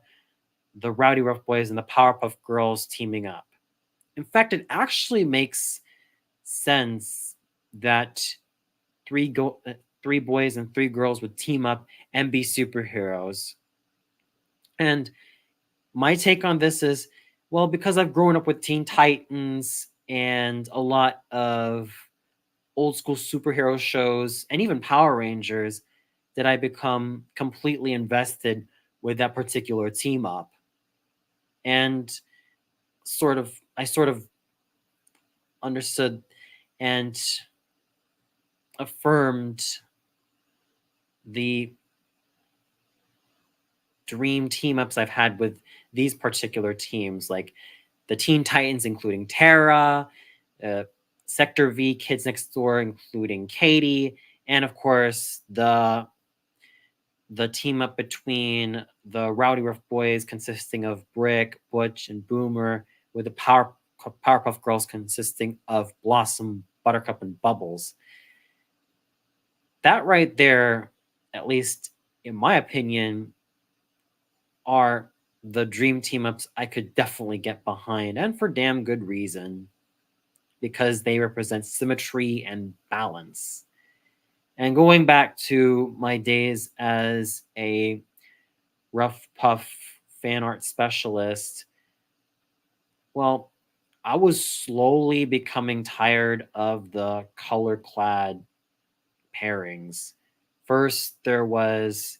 Speaker 1: the Rowdy Rough Boys and the Powerpuff Girls teaming up. In fact, it actually makes sense that 3 boys and 3 girls would team up and be superheroes. And my take on this is, well, because I've grown up with Teen Titans and a lot of old school superhero shows and even Power Rangers, that I become completely invested with that particular team up. And I sort of understood and affirmed the dream team ups I've had with these particular teams, like the Teen Titans, including Tara, Sector V, Kids Next Door, including Katie, and of course the the team up between the Rowdy Rough Boys consisting of Brick, Butch, and Boomer, with the Powerpuff Girls consisting of Blossom, Buttercup, and Bubbles. That right there, at least in my opinion, are the dream team ups I could definitely get behind, and for damn good reason, because they represent symmetry and balance. And going back to my days as a Rough Puff fan art specialist, well, I was slowly becoming tired of the color clad pairings. First, there was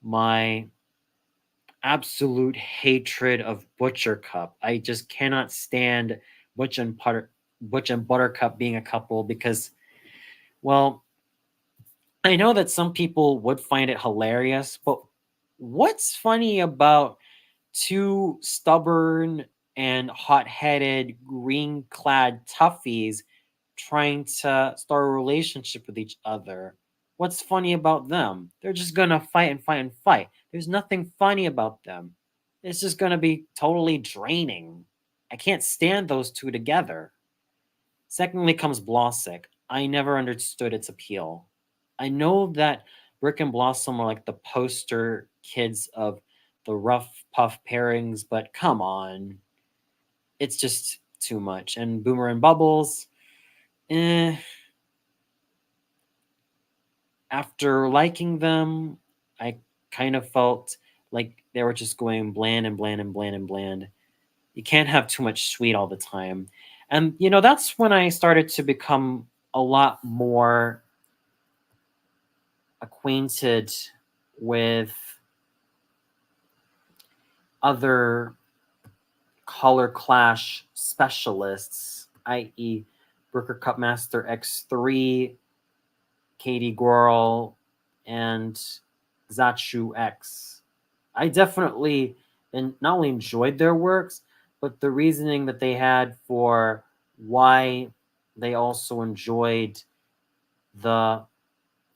Speaker 1: my absolute hatred of Butcher Cup. I just cannot stand Butch and Buttercup being a couple because, well, I know that some people would find it hilarious, but what's funny about two stubborn and hot-headed green-clad toughies trying to start a relationship with each other? What's funny about them? They're just gonna fight and fight and fight. There's nothing funny about them. It's just gonna be totally draining. I can't stand those two together. Secondly comes Blossom. I never understood its appeal. I know that Brick and Blossom are like the poster kids of the rough puff pairings, but come on. It's just too much. And Boomer and Bubbles, eh. After liking them, I kind of felt like they were just going bland and bland and bland and bland. You can't have too much sweet all the time. And, that's when I started to become a lot more acquainted with other color clash specialists, i.e., Brooker Cup Master X3, Katie Girl, and Zachu X. I definitely not only enjoyed their works, but the reasoning that they had for why they also enjoyed the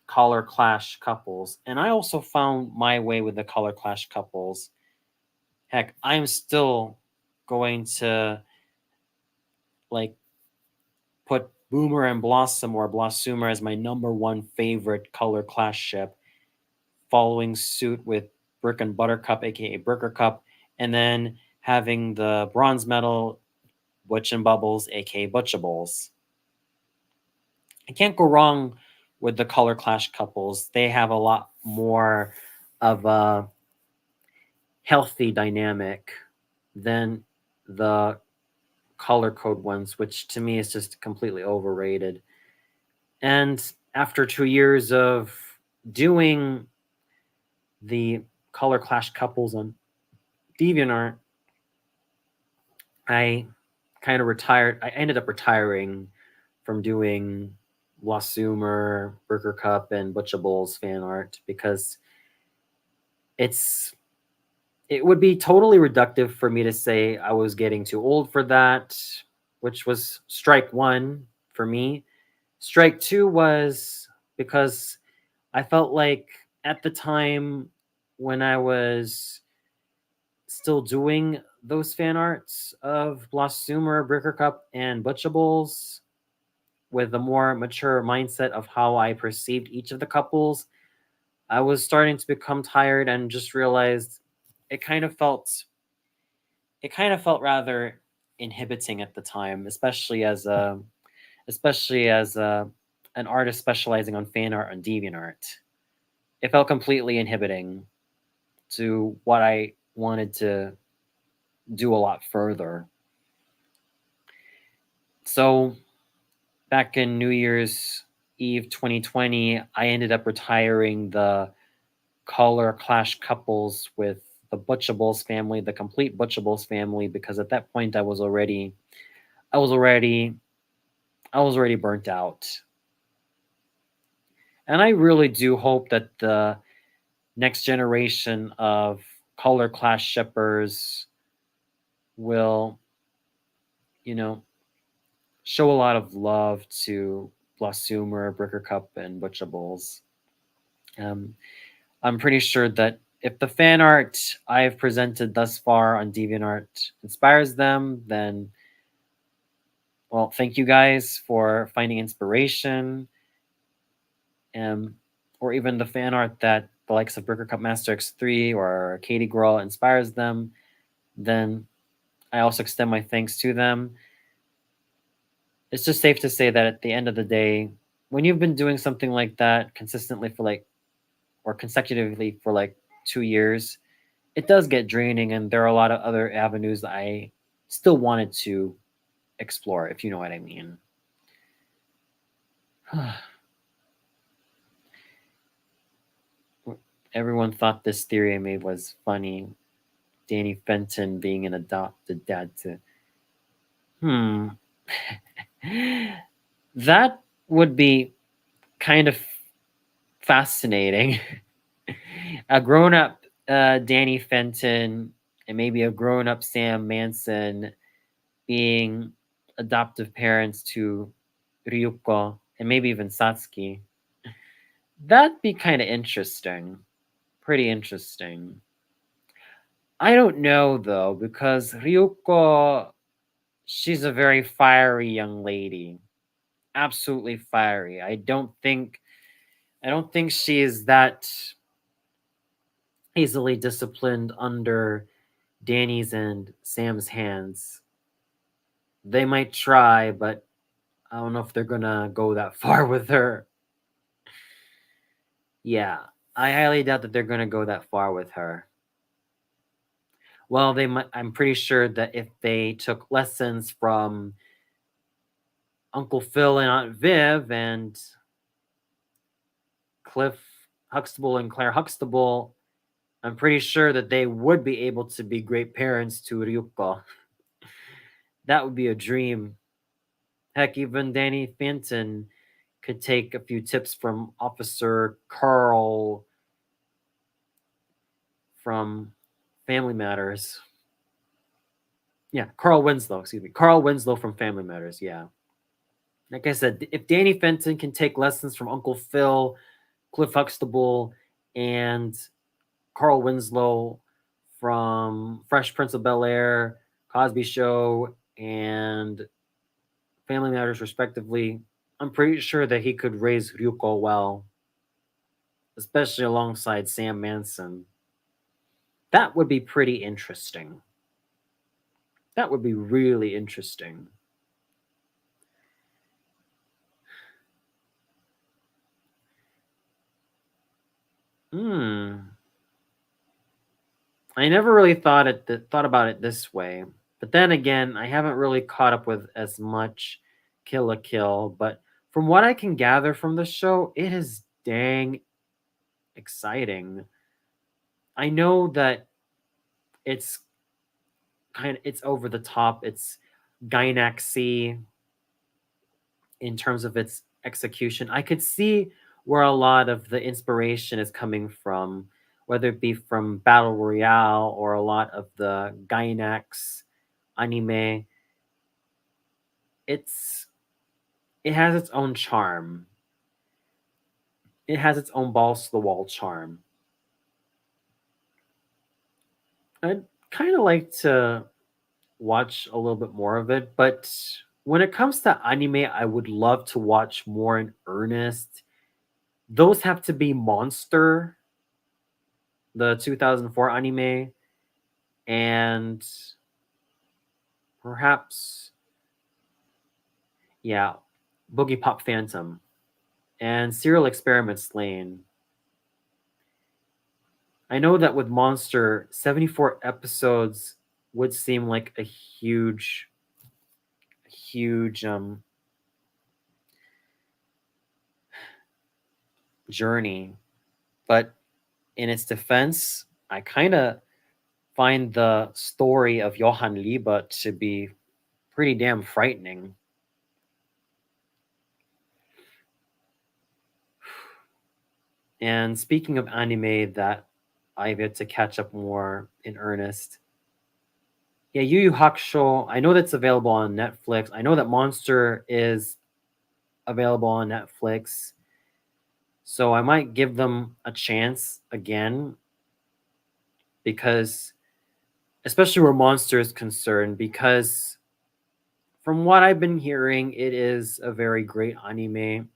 Speaker 1: color clash couples. And I also found my way with the color clash couples. Heck, I'm still going to like put Boomer and Blossom or Blossomer as my number one favorite color clash ship, following suit with Brick and Buttercup, aka Bricker Cup, and then having the bronze medal Butch and Bubbles, aka Butchables. I can't go wrong with the color clash couples. They have a lot more of a healthy dynamic than the color code ones, which to me is just completely overrated. And after 2 years of doing the color clash couples on DeviantArt, I kind of retired. I ended up retiring from doing Blossomer, Burger Cup, and Butchables fan art because it would be totally reductive for me to say I was getting too old for that, which was strike one for me. Strike two was because I felt like at the time when I was still doing those fan arts of Blossomer, Bricker Cup, and Butchables with a more mature mindset of how I perceived each of the couples, I was starting to become tired and just realized it kind of felt rather inhibiting at the time, especially as an artist specializing on fan art and DeviantArt. It felt completely inhibiting to what I wanted to do a lot further. So back in New Year's Eve 2020, I ended up retiring the color clash couples with the Butchables family, the complete Butchables family, because at that point I was already burnt out. And I really do hope that the next generation of color clash shippers will, show a lot of love to Blossomer, Bricker Cup, and Butchables. I'm pretty sure that if the fan art I've presented thus far on DeviantArt inspires them, then, well, thank you guys for finding inspiration, um, or even the fan art that the likes of Burger Cup Master X3 or Katie Girl inspires them, then I also extend my thanks to them. It's just safe to say that at the end of the day, when you've been doing something like that consistently for like, or consecutively for like 2 years, it does get draining, and there are a lot of other avenues that I still wanted to explore, if you know what I mean. Everyone thought this theory I made was funny. Danny Fenton being an adopted dad to. That would be kind of fascinating. A grown up Danny Fenton and maybe a grown up Sam Manson being adoptive parents to Ryuko and maybe even Satsuki. That'd be kind of interesting. Pretty interesting. I don't know though, because Ryuko, she's a very fiery young lady. Absolutely fiery. I don't think she is that easily disciplined under Danny's and Sam's hands. They might try, but I don't know if they're gonna go that far with her. Yeah, I highly doubt that they're gonna go that far with her. Well, they might. I'm pretty sure that if they took lessons from Uncle Phil and Aunt Viv and Cliff Huxtable and Claire Huxtable, I'm pretty sure that they would be able to be great parents to Ryuko. That would be a dream. Heck, even Danny Fenton could take a few tips from Officer Carl from Family Matters. Yeah, Carl Winslow, excuse me. Carl Winslow from Family Matters, yeah. Like I said, if Danny Fenton can take lessons from Uncle Phil, Cliff Huxtable, and Carl Winslow from Fresh Prince of Bel-Air, Cosby Show, and Family Matters, respectively, I'm pretty sure that he could raise Ryuko well, especially alongside Sam Manson. That would be pretty interesting. That would be really interesting. Hmm. I never really thought about it this way. But then again, I haven't really caught up with as much Kill la Kill, but from what I can gather from the show, it is dang exciting. I know that it's it's over the top. It's Gynaxy in terms of its execution. I could see where a lot of the inspiration is coming from, whether it be from Battle Royale or a lot of the Gynax anime. It's it has its own charm. It has its own balls to the wall charm. I'd kind of like to watch a little bit more of it, but when it comes to anime, I would love to watch more in earnest. Those have to be Monster, the 2004 anime, and perhaps, yeah, Boogie Pop Phantom and Serial Experiments Lane. I know that with Monster, 74 episodes would seem like a huge journey, but in its defense, I kind of find the story of Johann Liebe to be pretty damn frightening. And speaking of anime that I've yet to catch up more in earnest, yeah, Yu Yu Hakusho, I know that's available on Netflix. I know that Monster is available on Netflix. So I might give them a chance again because, especially where Monster is concerned, because from what I've been hearing, it is a very great anime.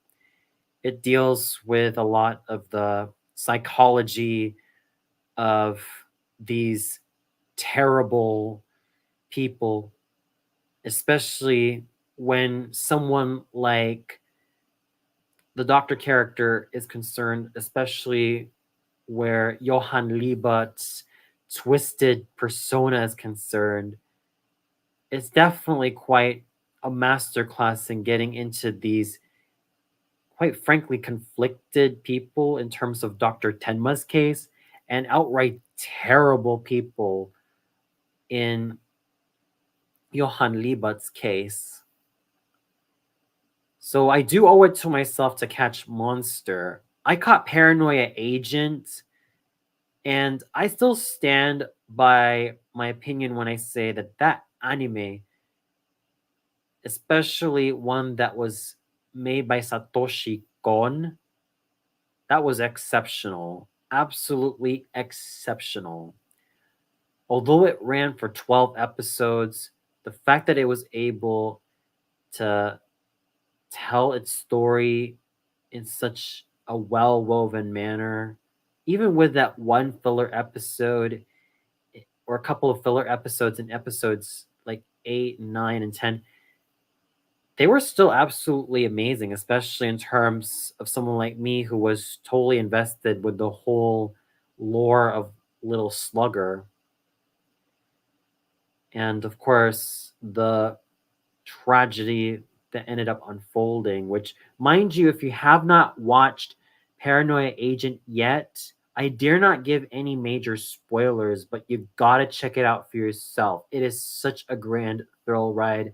Speaker 1: It deals with a lot of the psychology of these terrible people, especially when someone like the doctor character is concerned, especially where Johann Liebert's twisted persona is concerned. It's definitely quite a masterclass in getting into these quite frankly conflicted people in terms of Dr. Tenma's case and outright terrible people in Johann Liebert's case. So I do owe it to myself to catch Monster. I caught Paranoia Agent, and I still stand by my opinion when I say that that anime, especially one that was made by Satoshi Kon, that was exceptional. Absolutely exceptional. Although it ran for 12 episodes, the fact that it was able to tell its story in such a well woven manner, even with that one filler episode or a couple of filler episodes in episodes like 8, 9, and 10, they were still absolutely amazing, especially in terms of someone like me who was totally invested with the whole lore of Little Slugger. And of course, the tragedy that ended up unfolding, which, mind you, if you have not watched Paranoia Agent yet, I dare not give any major spoilers, but you've got to check it out for yourself. It is such a grand thrill ride.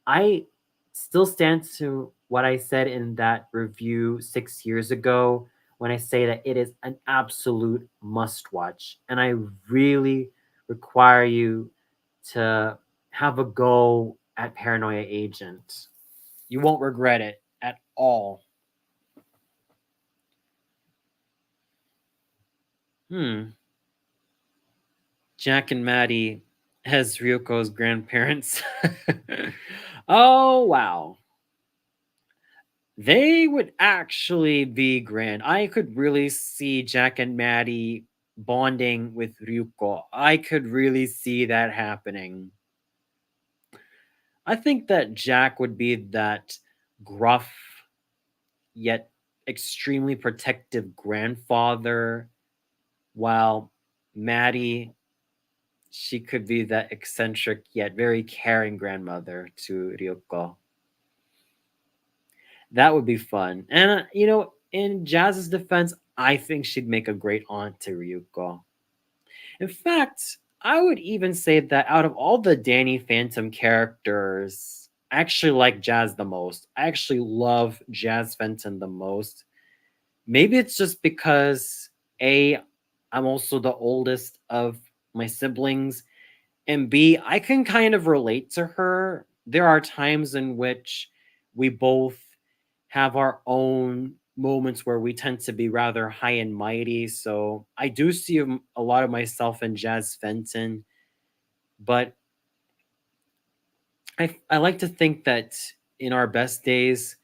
Speaker 1: I still stand to what I said in that review 6 years ago when I say that it is an absolute must watch. And I really require you to have a go at Paranoia Agent. You won't regret it at all. Hmm. Jack and Maddie as Ryuko's grandparents. Oh, wow. They would actually be grand. I could really see Jack and Maddie bonding with Ryuko. I could really see that happening. I think that Jack would be that gruff yet extremely protective grandfather, while Maddie, she could be that eccentric yet very caring grandmother to Ryuko. That would be fun. And, in Jazz's defense, I think she'd make a great aunt to Ryuko. In fact, I would even say that out of all the Danny Phantom characters, I actually like Jazz the most. I actually love Jazz Fenton the most. Maybe it's just because A, I'm also the oldest of my siblings, and B, I can kind of relate to her. There are times in which we both have our own moments where we tend to be rather high and mighty. So I do see a lot of myself in Jazz Fenton, but I like to think that in our best days,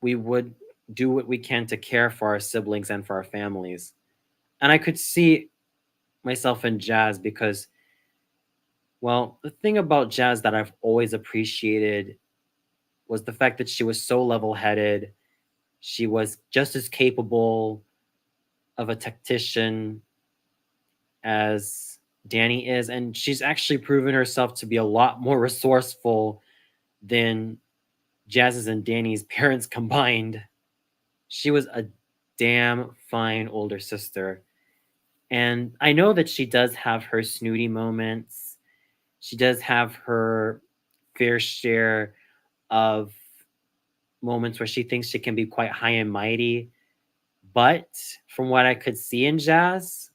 Speaker 1: we would do what we can to care for our siblings and for our families. And I could see myself in Jazz because, well, the thing about Jazz that I've always appreciated was the fact that she was so level headed. She was just as capable of a tactician as Danny is. And she's actually proven herself to be a lot more resourceful than Jazz's and Danny's parents combined. She was a damn fine older sister. And I know that she does have her snooty moments. She does have her fair share of moments where she thinks she can be quite high and mighty. But from what I could see in Jazz,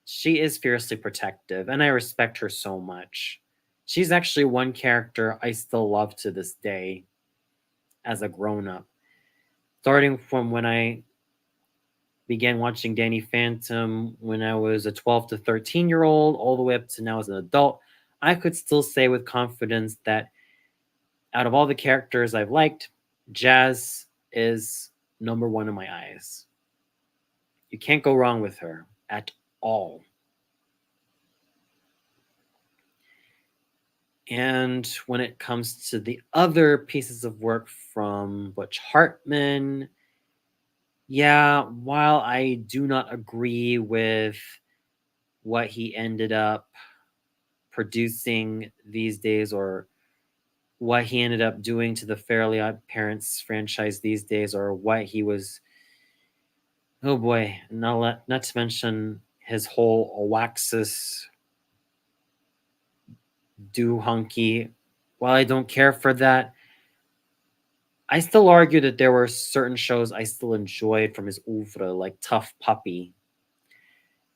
Speaker 1: she is fiercely protective, and I respect her so much. She's actually one character I still love to this day as a grown up. starting from when I began watching Danny Phantom when I was a 12 to 13-year-old, all the way up to now as an adult, I could still say with confidence that out of all the characters I've liked, Jazz is number one in my eyes. You can't go wrong with her at all. And when it comes to the other pieces of work from Butch Hartman, yeah, while I do not agree with what he ended up producing these days or what he ended up doing to the Fairly Odd Parents franchise these days, or what he was, oh boy, not to mention his whole Awaxis doohunky. While I don't care for that, I still argue that there were certain shows I still enjoyed from his oeuvre, like Tough Puppy.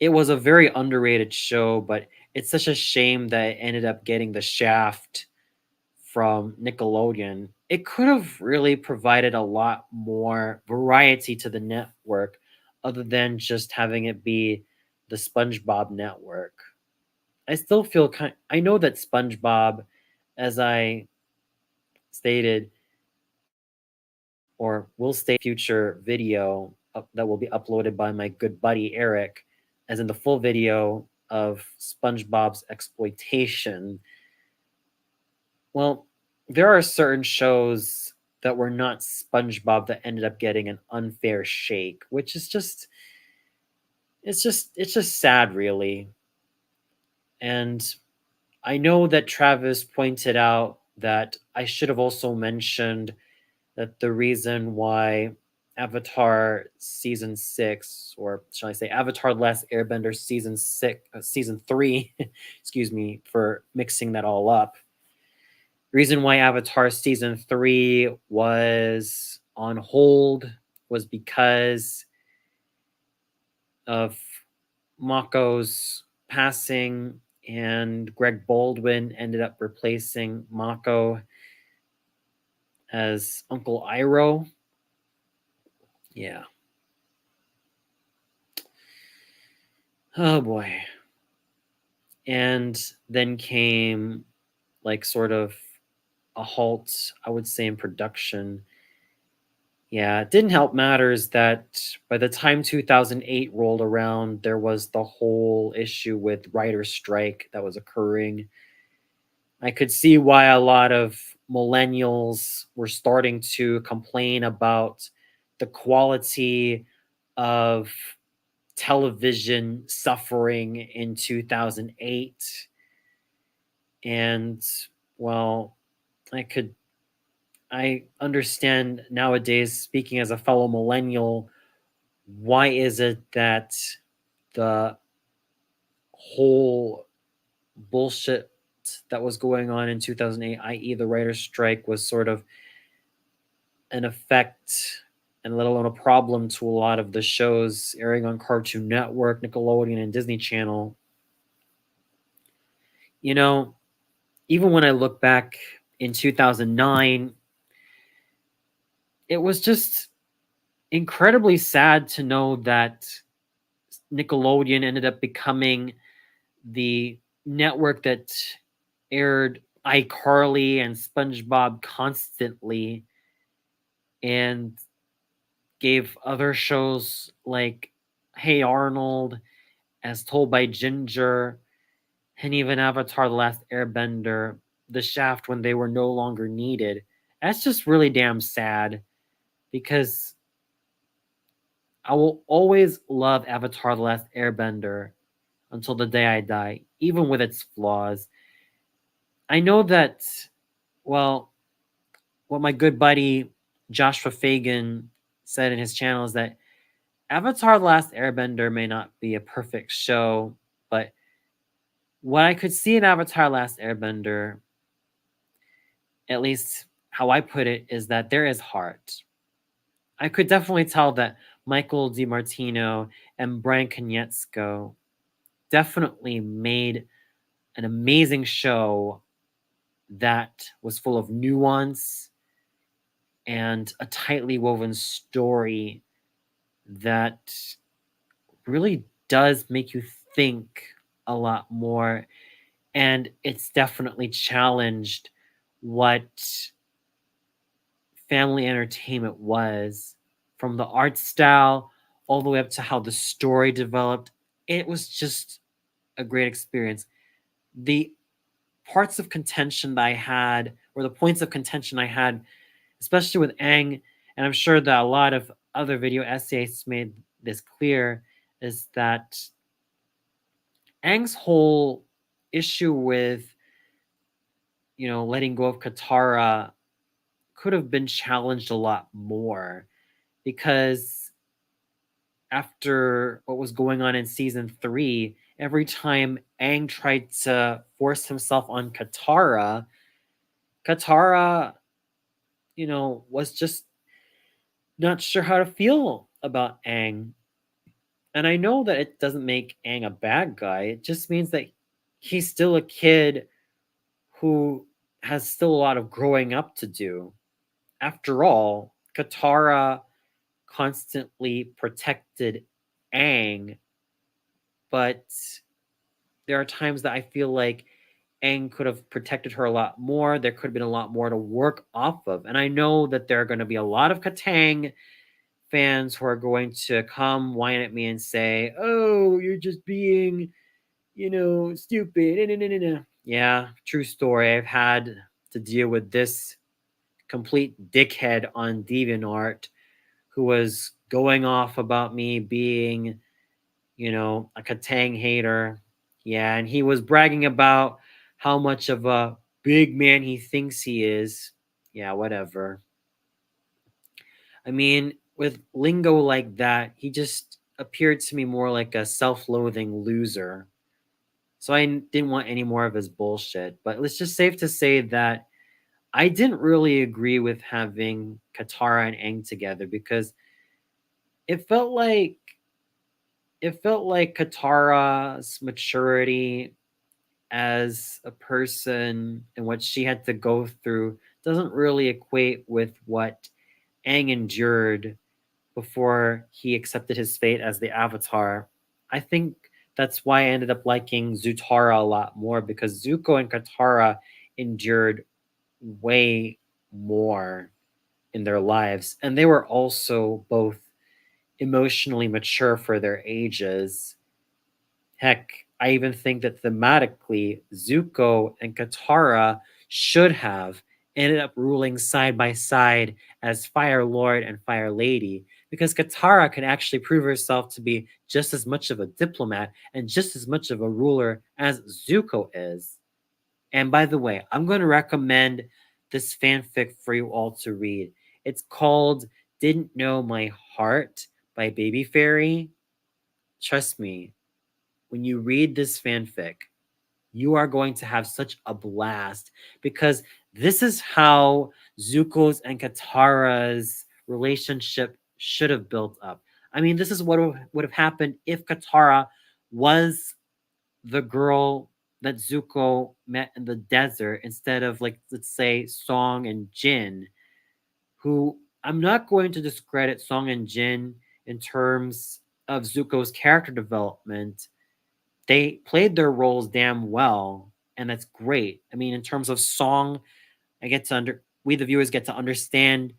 Speaker 1: It was a very underrated show, but it's such a shame that it ended up getting the shaft from Nickelodeon. It could have really provided a lot more variety to the network other than just having it be the SpongeBob network. I still feel I know that SpongeBob, as I stated, or will state future video that will be uploaded by my good buddy Eric, as in the full video of SpongeBob's exploitation. Well, there are certain shows that were not SpongeBob that ended up getting an unfair shake, which is just it's just sad really. And I know that Travis pointed out that I should have also mentioned that the reason why Avatar season 6, or shall I say Avatar Last Airbender season 6, season 3, excuse me for mixing that all up. Reason why Avatar season 3 was on hold was because of Mako's passing, and Greg Baldwin ended up replacing Mako as Uncle Iroh. Yeah. Oh boy. And then came like sort of a halt, I would say, in production. Yeah, it didn't help matters that by the time 2008 rolled around, there was the whole issue with writer's strike that was occurring. I could see why a lot of millennials were starting to complain about the quality of television suffering in 2008. And well, I understand nowadays, speaking as a fellow millennial, why is it that the whole bullshit that was going on in 2008, i.e., the writer's strike, was sort of an effect and let alone a problem to a lot of the shows airing on Cartoon Network, Nickelodeon, and Disney Channel. You know, even when I look back in 2009, it was just incredibly sad to know that Nickelodeon ended up becoming the network that aired iCarly and SpongeBob constantly and gave other shows like Hey Arnold, As Told by Ginger, and even Avatar The Last Airbender the shaft when they were no longer needed. That's just really damn sad because I will always love Avatar The Last Airbender until the day I die, even with its flaws. I know that, well, what my good buddy Joshua Fagan said in his channel is that Avatar The Last Airbender may not be a perfect show, but what I could see in Avatar Last Airbender, at least how I put it, is that there is heart. I could definitely tell that Michael DiMartino and Brian Konietzko definitely made an amazing show that was full of nuance and a tightly woven story that really does make you think a lot more. And it's definitely challenged what family entertainment was, from the art style all the way up to how the story developed. It was just a great experience. The parts of contention that I had, or the points of contention I had, especially with Aang, and I'm sure that a lot of other video essayists made this clear, is that Aang's whole issue with, letting go of Katara could have been challenged a lot more, because after what was going on in season 3, every time Aang tried to force himself on Katara, Katara, was just not sure how to feel about Aang. And I know that it doesn't make Aang a bad guy. It just means that he's still a kid who has still a lot of growing up to do. After all, Katara constantly protected Aang, but there are times that I feel like Aang could have protected her a lot more. There could have been a lot more to work off of. And I know that there are going to be a lot of Katang fans who are going to come whine at me and say, "Oh, you're just being, stupid." Yeah, true story. I've had to deal with this complete dickhead on DeviantArt who was going off about me being, a Katang hater. Yeah, and he was bragging about how much of a big man he thinks he is. Yeah, whatever. I mean, with lingo like that, he just appeared to me more like a self loathing loser. So I didn't want any more of his bullshit. But it's just safe to say that I didn't really agree with having Katara and Aang together, because it felt like Katara's maturity as a person and what she had to go through doesn't really equate with what Aang endured before he accepted his fate as the Avatar. I think that's why I ended up liking Zutara a lot more, because Zuko and Katara endured way more in their lives, and they were also both emotionally mature for their ages. Heck, I even think that thematically, Zuko and Katara should have ended up ruling side by side as Fire Lord and Fire Lady, because Katara can actually prove herself to be just as much of a diplomat and just as much of a ruler as Zuko is. And by the way, I'm going to recommend this fanfic for you all to read. It's called Didn't Know My Heart by Baby Fairy. Trust me, when you read this fanfic, you are going to have such a blast, because this is how Zuko's and Katara's relationship should have built up. I mean, this is what would have happened if Katara was the girl that Zuko met in the desert instead of, like, let's say, Song and Jin, who, I'm not going to discredit Song and Jin in terms of Zuko's character development. They played their roles damn well, and that's great. I mean, in terms of Song, we the viewers get to understand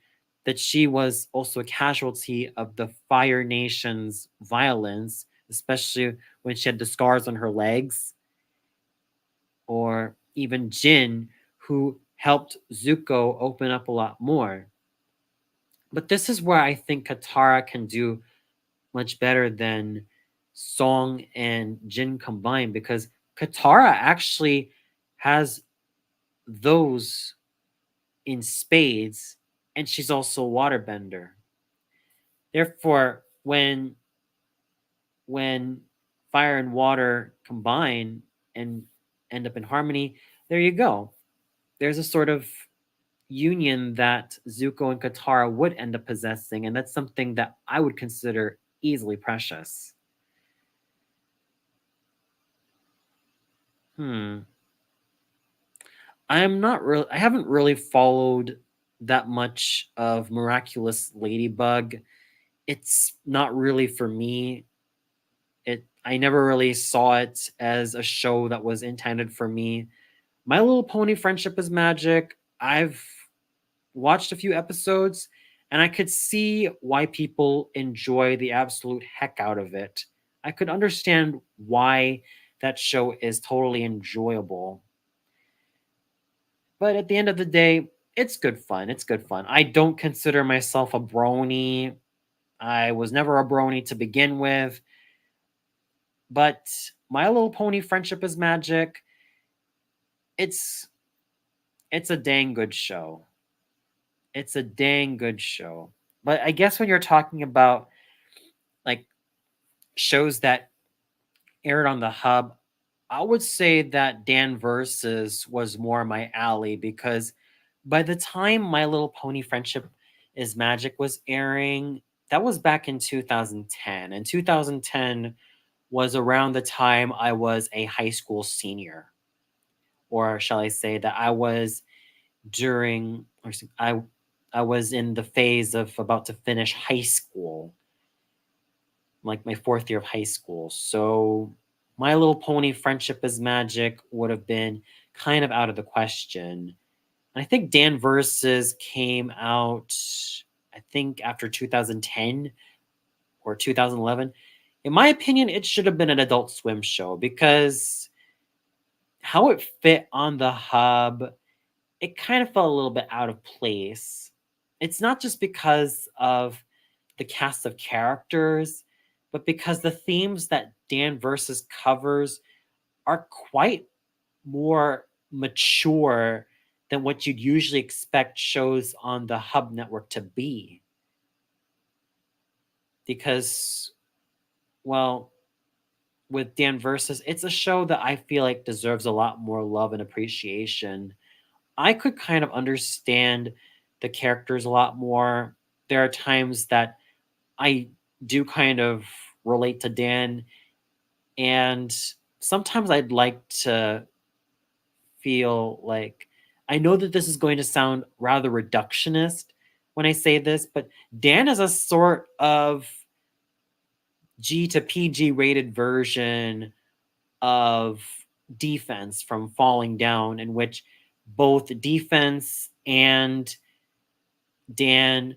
Speaker 1: that she was also a casualty of the Fire Nation's violence, especially when she had the scars on her legs. Or even Jin, who helped Zuko open up a lot more. But this is where I think Katara can do much better than Song and Jin combined, because Katara actually has those in spades, and she's also a waterbender. Therefore, when fire and water combine and end up in harmony, there you go. There's a sort of union that Zuko and Katara would end up possessing, and that's something that I would consider easily precious. Hmm. I haven't really followed that much of Miraculous Ladybug. It's not really for me. I never really saw it as a show that was intended for me. My Little Pony Friendship is Magic. I've watched a few episodes and I could see why people enjoy the absolute heck out of it. I could understand why that show is totally enjoyable. But at the end of the day, it's good fun. It's good fun. I don't consider myself a brony. I was never a brony to begin with. But My Little Pony Friendship is Magic. It's it's a dang good show. It's a dang good show. But I guess when you're talking about like shows that aired on the hub, I would say that Dan Versus was more my alley because by the time My Little Pony Friendship is Magic was airing, that was back in 2010. And 2010 was around the time I was a high school senior. Or shall I say that I was during or I was in the phase of about to finish high school, like my fourth year of high school. So My Little Pony Friendship is Magic would have been kind of out of the question. And I think Dan Versus came out, I think, after 2010 or 2011. In my opinion, it should have been an Adult Swim show because how it fit on the hub, it kind of felt a little bit out of place. It's not just because of the cast of characters, but because the themes that Dan Versus covers are quite more mature than what you'd usually expect shows on the Hub Network to be. Because, well, with Dan Versus, it's a show that I feel like deserves a lot more love and appreciation. I could kind of understand the characters a lot more. There are times that I do kind of relate to Dan, and sometimes I'd like to feel like I know that this is going to sound rather reductionist when I say this, but Dan is a sort of G to PG rated version of Defense from Falling Down, in which both Defense and Dan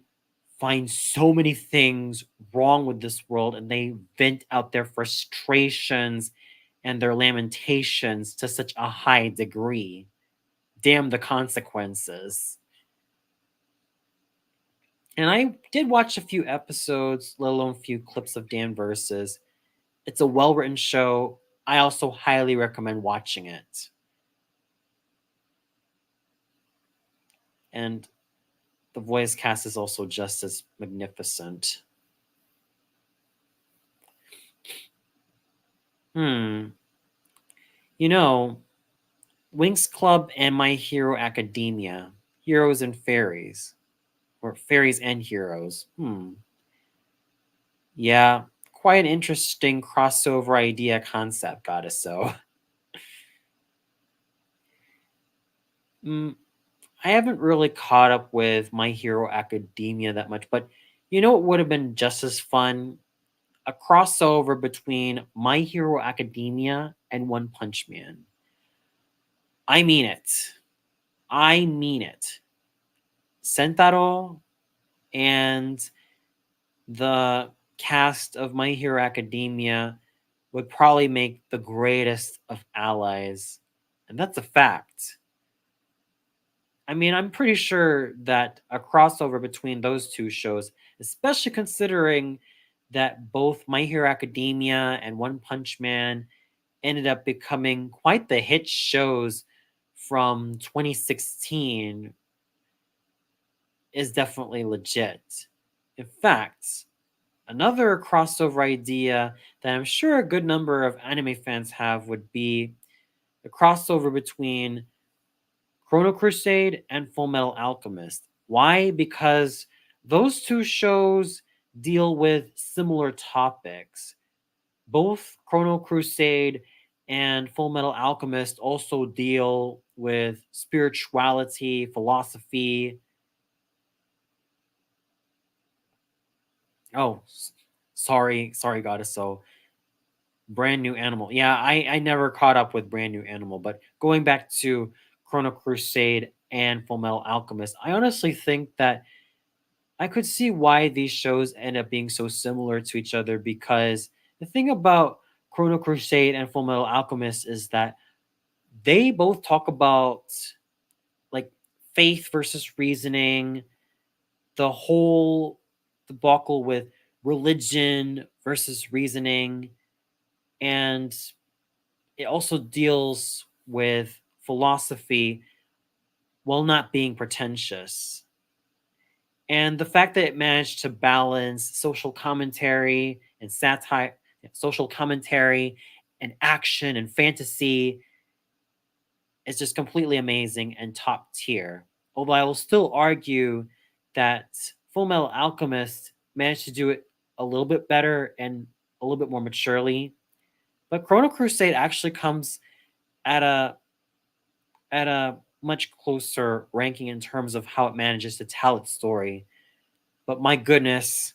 Speaker 1: find so many things wrong with this world and they vent out their frustrations and their lamentations to such a high degree. Damn the consequences. And I did watch a few episodes, let alone a few clips of Dan Versus. It's a well written show. I also highly recommend watching it. And the voice cast is also just as magnificent. You know, Winx Club and My Hero Academia, Heroes and Fairies, or Fairies and Heroes. Yeah, quite an interesting crossover idea concept, gotta so. I haven't really caught up with My Hero Academia that much, but you know what would have been just as fun? A crossover between My Hero Academia and One Punch Man. I mean it. I mean it. Sentaro and the cast of My Hero Academia would probably make the greatest of allies. And that's a fact. I mean, I'm pretty sure that a crossover between those two shows, especially considering that both My Hero Academia and One Punch Man ended up becoming quite the hit shows from 2016, is definitely legit. In fact, another crossover idea that I'm sure a good number of anime fans have would be the crossover between Chrono Crusade and Full Metal Alchemist. Why? Because those two shows deal with similar topics. Both Chrono Crusade and Full Metal Alchemist also deal with spirituality, philosophy, Oh, sorry, goddess. So brand new animal. Yeah, I never caught up with brand new animal, but going back to Chrono Crusade and Full Metal Alchemist, I honestly think that I could see why these shows end up being so similar to each other, because the thing about Chrono Crusade and Full Metal Alchemist is that they both talk about like faith versus reasoning, the whole debacle with religion versus reasoning, and it also deals with philosophy while not being pretentious. And the fact that it managed to balance social commentary and satire, social commentary and action and fantasy is just completely amazing and top tier. Although I will still argue that Full Metal Alchemist managed to do it a little bit better and a little bit more maturely. But Chrono Crusade actually comes at a much closer ranking in terms of how it manages to tell its story. But my goodness,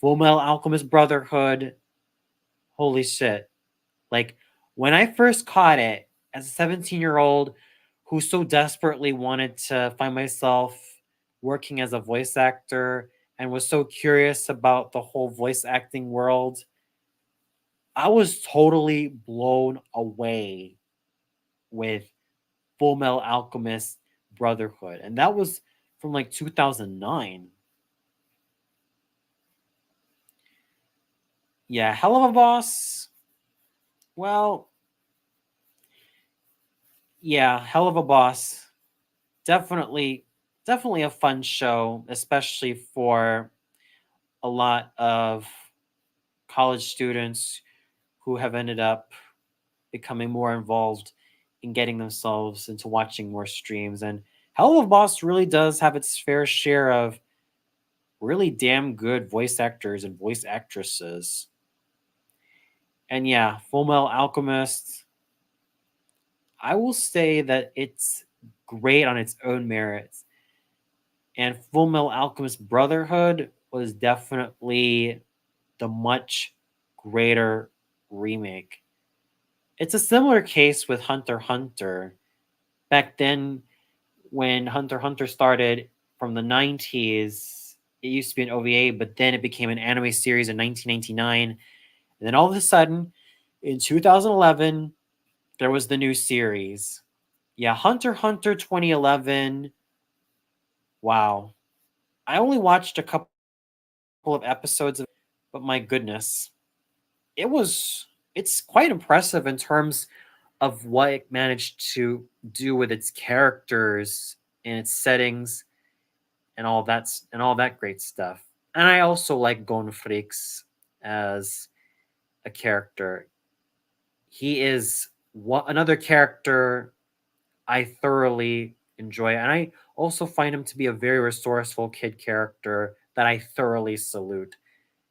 Speaker 1: Full Metal Alchemist Brotherhood, holy shit. Like, when I first caught it as a 17-year-old who so desperately wanted to find myself working as a voice actor and was so curious about the whole voice acting world, I was totally blown away with Full Metal Alchemist Brotherhood. And that was from like 2009. Yeah, Hell of a Boss. Well, yeah, Hell of a Boss. Definitely, definitely a fun show, especially for a lot of college students who have ended up becoming more involved in getting themselves into watching more streams. And Hell of a Boss really does have its fair share of really damn good voice actors and voice actresses. And yeah, Full Metal Alchemist, I will say that it's great on its own merits. And Full Metal Alchemist Brotherhood was definitely the much greater remake. It's a similar case with Hunter x Hunter. Back then, when Hunter x Hunter started from the 90s, it used to be an OVA, but then it became an anime series in 1999. And then all of a sudden, in 2011, there was the new series. Yeah, Hunter x Hunter 2011. Wow. I only watched a couple of episodes of, but my goodness, it's quite impressive in terms of what it managed to do with its characters and its settings and all that great stuff. And I also like Gon Freaks as a character. He is another character I thoroughly enjoy, and I also find him to be a very resourceful kid character that I thoroughly salute.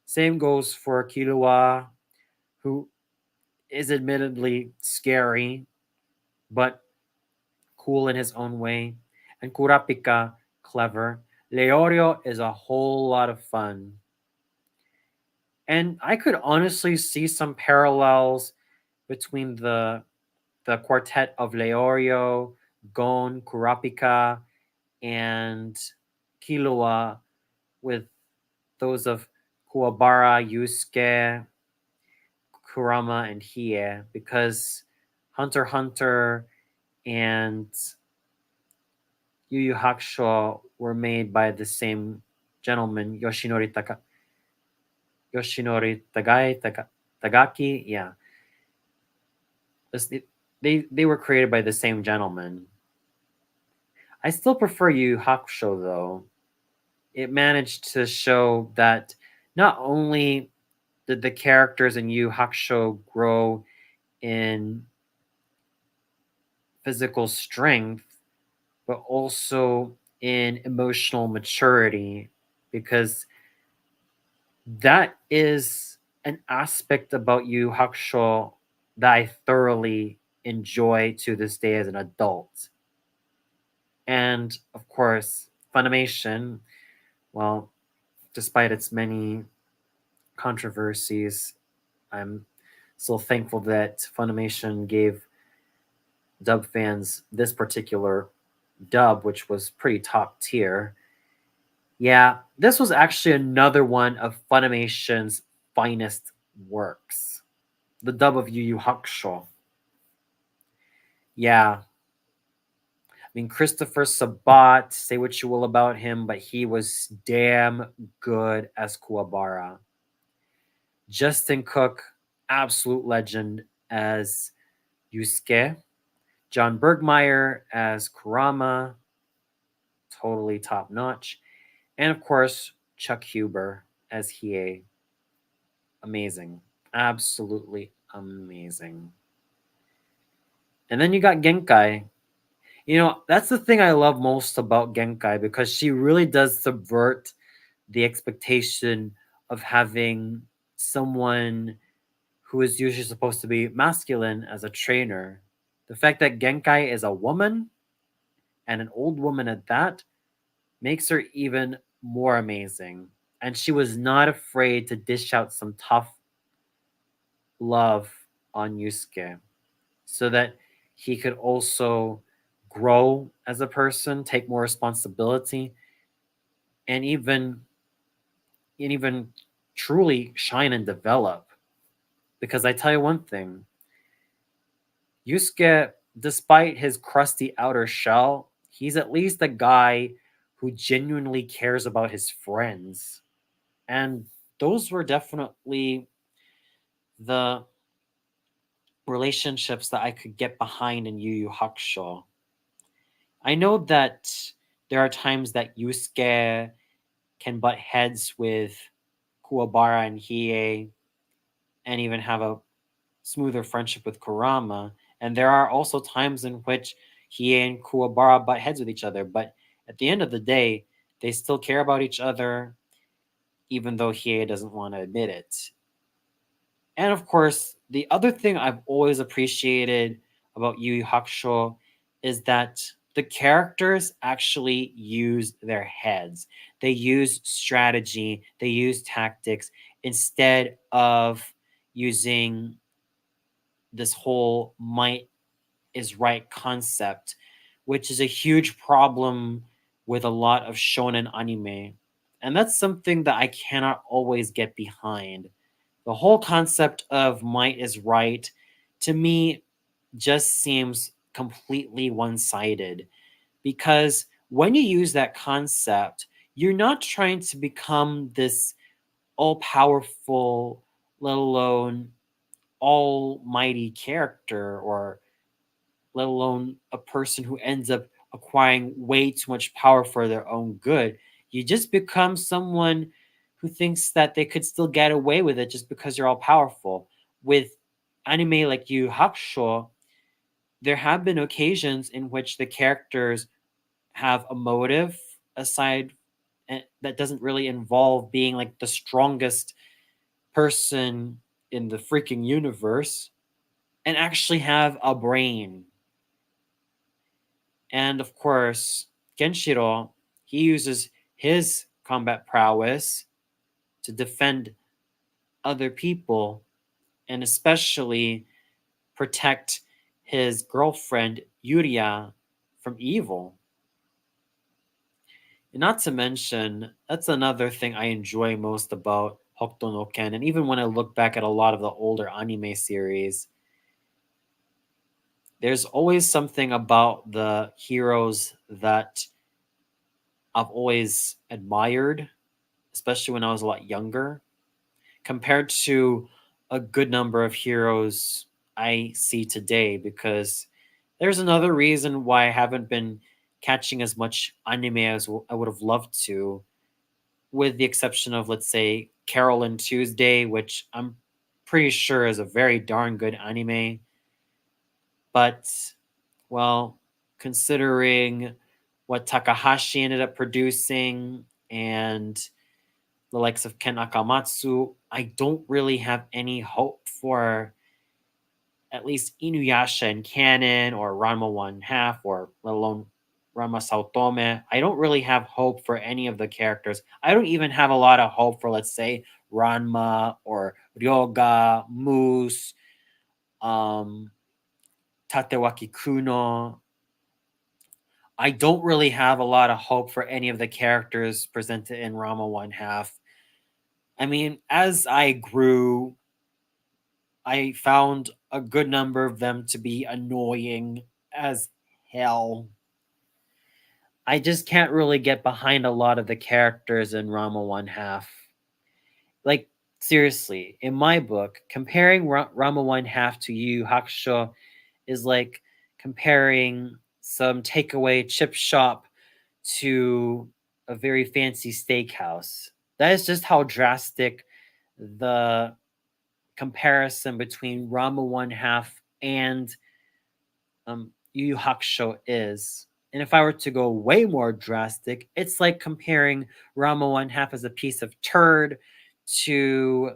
Speaker 1: Same goes for Killua, who is admittedly scary, but cool in his own way. And Kurapika, clever. Leorio is a whole lot of fun. And I could honestly see some parallels between the quartet of Leorio, Gon, Kurapika, and Killua with those of Kuwabara, Yusuke, Kurama, and Hiei, because Hunter x Hunter and Yu Yu Hakusho were made by the same gentleman, Tagaki. Yeah, they were created by the same gentleman. I still prefer Yu Yu Hakusho though. It managed to show that not only did the characters in Yu Yu Hakusho grow in physical strength, but also in emotional maturity, because that is an aspect about Yu Yu Hakusho that I thoroughly enjoy to this day as an adult. And of course, Funimation, well, despite its many controversies. I'm still thankful that Funimation gave dub fans this particular dub, which was pretty top tier. Yeah, this was actually another one of Funimation's finest works. The dub of Yu Yu Hakusho. Yeah, I mean, Christopher Sabat, say what you will about him, but he was damn good as Kuwabara. Justin Cook, absolute legend as Yusuke. John Bergmeyer as Kurama, totally top notch. And of course, Chuck Huber as Hiei. Amazing. Absolutely amazing. And then you got Genkai. You know, that's the thing I love most about Genkai because she really does subvert the expectation of having someone who is usually supposed to be masculine as a trainer. The fact that Genkai is a woman and an old woman at that makes her even more amazing. And she was not afraid to dish out some tough love on Yusuke so that he could also grow as a person, take more responsibility, and even truly shine and develop. Because I tell you one thing, Yusuke, despite his crusty outer shell, he's at least a guy who genuinely cares about his friends. And those were definitely the relationships that I could get behind in Yu Yu Hakusho. I know that there are times that Yusuke can butt heads with Kuwabara and Hiei and even have a smoother friendship with Kurama. And there are also times in which Hiei and Kuwabara butt heads with each other. But at the end of the day, they still care about each other, even though Hiei doesn't want to admit it. And of course, the other thing I've always appreciated about Yu Yu Hakusho is that the characters actually use their heads. They use strategy, they use tactics instead of using this whole might is right concept, which is a huge problem with a lot of shonen anime. And that's something that I cannot always get behind. The whole concept of might is right to me just seems completely one sided because when you use that concept, you're not trying to become this all powerful, let alone almighty character, or let alone a person who ends up acquiring way too much power for their own good. You just become someone who thinks that they could still get away with it just because you're all powerful. With anime like Yu Yu Hakusho, there have been occasions in which the characters have a motive aside that doesn't really involve being like the strongest person in the freaking universe and actually have a brain. And of course, Kenshiro, he uses his combat prowess to defend other people and especially protect his girlfriend Yuria from evil. And not to mention, that's another thing I enjoy most about Hokuto no Ken. And even when I look back at a lot of the older anime series, there's always something about the heroes that I've always admired, especially when I was a lot younger, compared to a good number of heroes I see today. Because there's another reason why I haven't been catching as much anime as I would have loved to, with the exception of, let's say, Carol and Tuesday, which I'm pretty sure is a very darn good anime. But, well, considering what Takahashi ended up producing and the likes of Ken Akamatsu, I don't really have any hope for at least Inuyasha in canon or Ranma 1 half, or let alone Rama Saotome. I don't really have hope for any of the characters. I don't even have a lot of hope for, let's say, Ranma or Ryoga, Moose, um, Tatewaki Kuno. I don't really have a lot of hope for any of the characters presented in Rama One Half. I mean, as I grew, I found a good number of them to be annoying as hell. I just can't really get behind a lot of the characters in Rama One Half. Like, seriously, in my book, comparing Rama One Half to Yu Yu Hakusho is like comparing some takeaway chip shop to a very fancy steakhouse. That is just how drastic the comparison between Rama One Half and Yu Yu Hakusho is. And if I were to go way more drastic, it's like comparing Rama One Half as a piece of turd to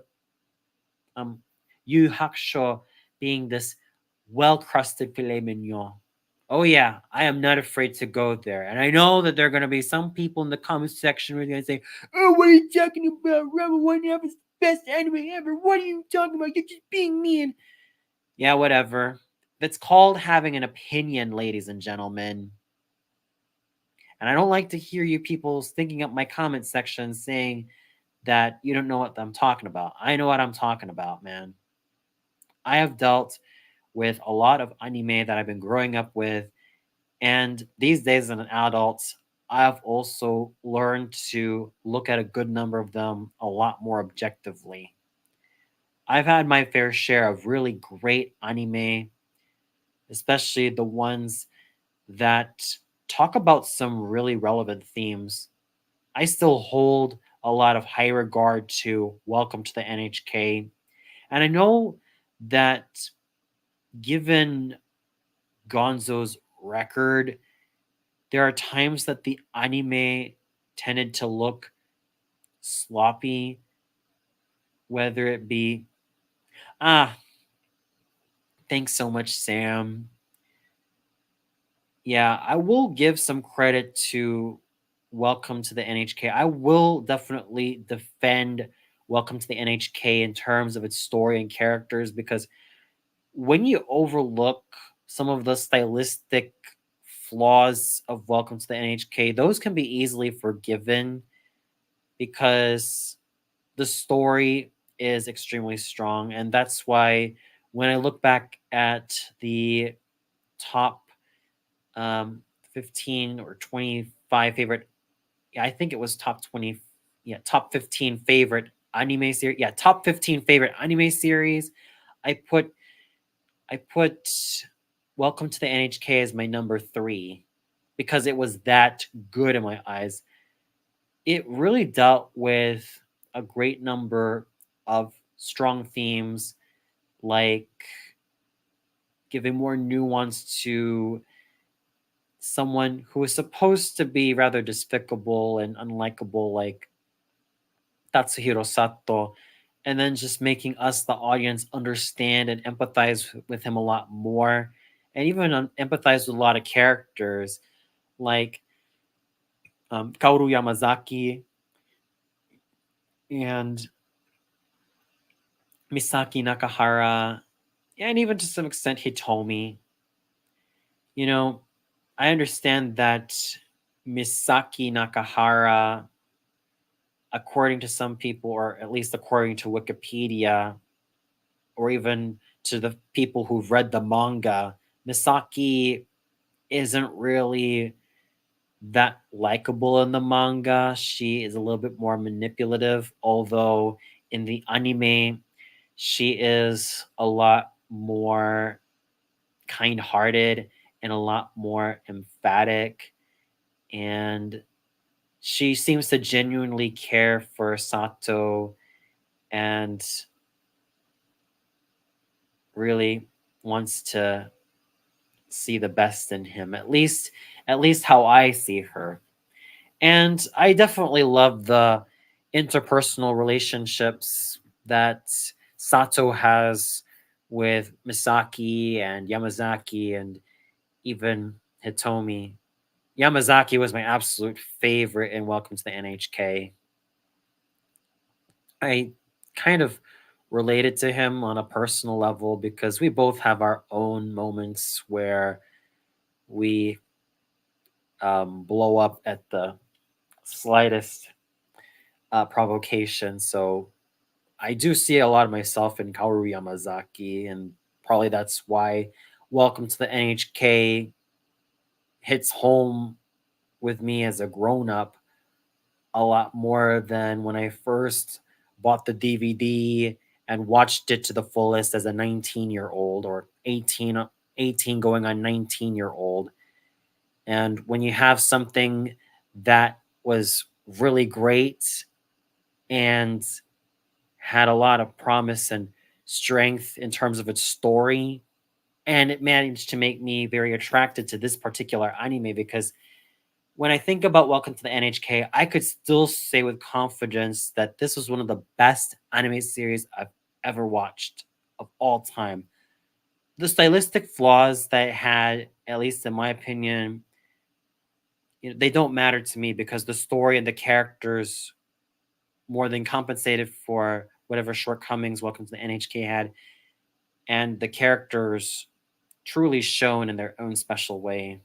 Speaker 1: Yu Yu Hakusho being this well crusted filet mignon. Oh yeah, I am not afraid to go there. And I know that there are going to be some people in the comment section who are going to say, "Oh, what are you talking about? Rama One Half is the best anime ever. What are you talking about? You're just being mean." Yeah, whatever. That's called having an opinion, ladies and gentlemen. And I don't like to hear you people thinking up my comment section saying that you don't know what I'm talking about. I know what I'm talking about, man. I have dealt with a lot of anime that I've been growing up with, and these days as an adult, I've also learned to look at a good number of them a lot more objectively. I've had my fair share of really great anime, especially the ones that talk about some really relevant themes. I still hold a lot of high regard to Welcome to the NHK. And I know that given Gonzo's record, there are times that the anime tended to look sloppy, whether it be, ah, thanks so much, Sam. Yeah, I will give some credit to Welcome to the NHK. I will definitely defend Welcome to the NHK in terms of its story and characters, because when you overlook some of the stylistic flaws of Welcome to the NHK, those can be easily forgiven because the story is extremely strong. And that's why when I look back at the top 15 or 25 favorite, yeah, I think it was top 20, yeah, top 15 favorite anime series, yeah, top 15 favorite anime series, I put I put Welcome to the NHK as my number 3 because it was that good in my eyes. It really dealt with a great number of strong themes, like giving more nuance to someone who is supposed to be rather despicable and unlikable, like Tatsuhiro Sato, and then just making us, the audience, understand and empathize with him a lot more, and even empathize with a lot of characters like Kaoru Yamazaki and Misaki Nakahara, and even to some extent Hitomi. You know, I understand that Misaki Nakahara, according to some people, or at least according to Wikipedia, or even to the people who've read the manga, Misaki isn't really that likable in the manga. She is a little bit more manipulative, although in the anime, she is a lot more kind hearted and a lot more emphatic. And she seems to genuinely care for Sato and really wants to see the best in him, at least how I see her. And I definitely love the interpersonal relationships that Sato has with Misaki and Yamazaki and even Hitomi. Yamazaki was my absolute favorite in Welcome to the NHK. I kind of related to him on a personal level because we both have our own moments where we blow up at the slightest provocation. So I do see a lot of myself in Kaoru Yamazaki, and probably that's why Welcome to the NHK hits home with me as a grown up a lot more than when I first bought the DVD and watched it to the fullest as a 19-year-old or 18 going on 19-year-old. And when you have something that was really great and had a lot of promise and strength in terms of its story, and it managed to make me very attracted to this particular anime because when I think about Welcome to the NHK, I could still say with confidence that this was one of the best anime series I've ever watched of all time. The stylistic flaws that it had, at least in my opinion, they don't matter to me because the story and the characters more than compensated for whatever shortcomings Welcome to the NHK had, and the characters truly shone in their own special way.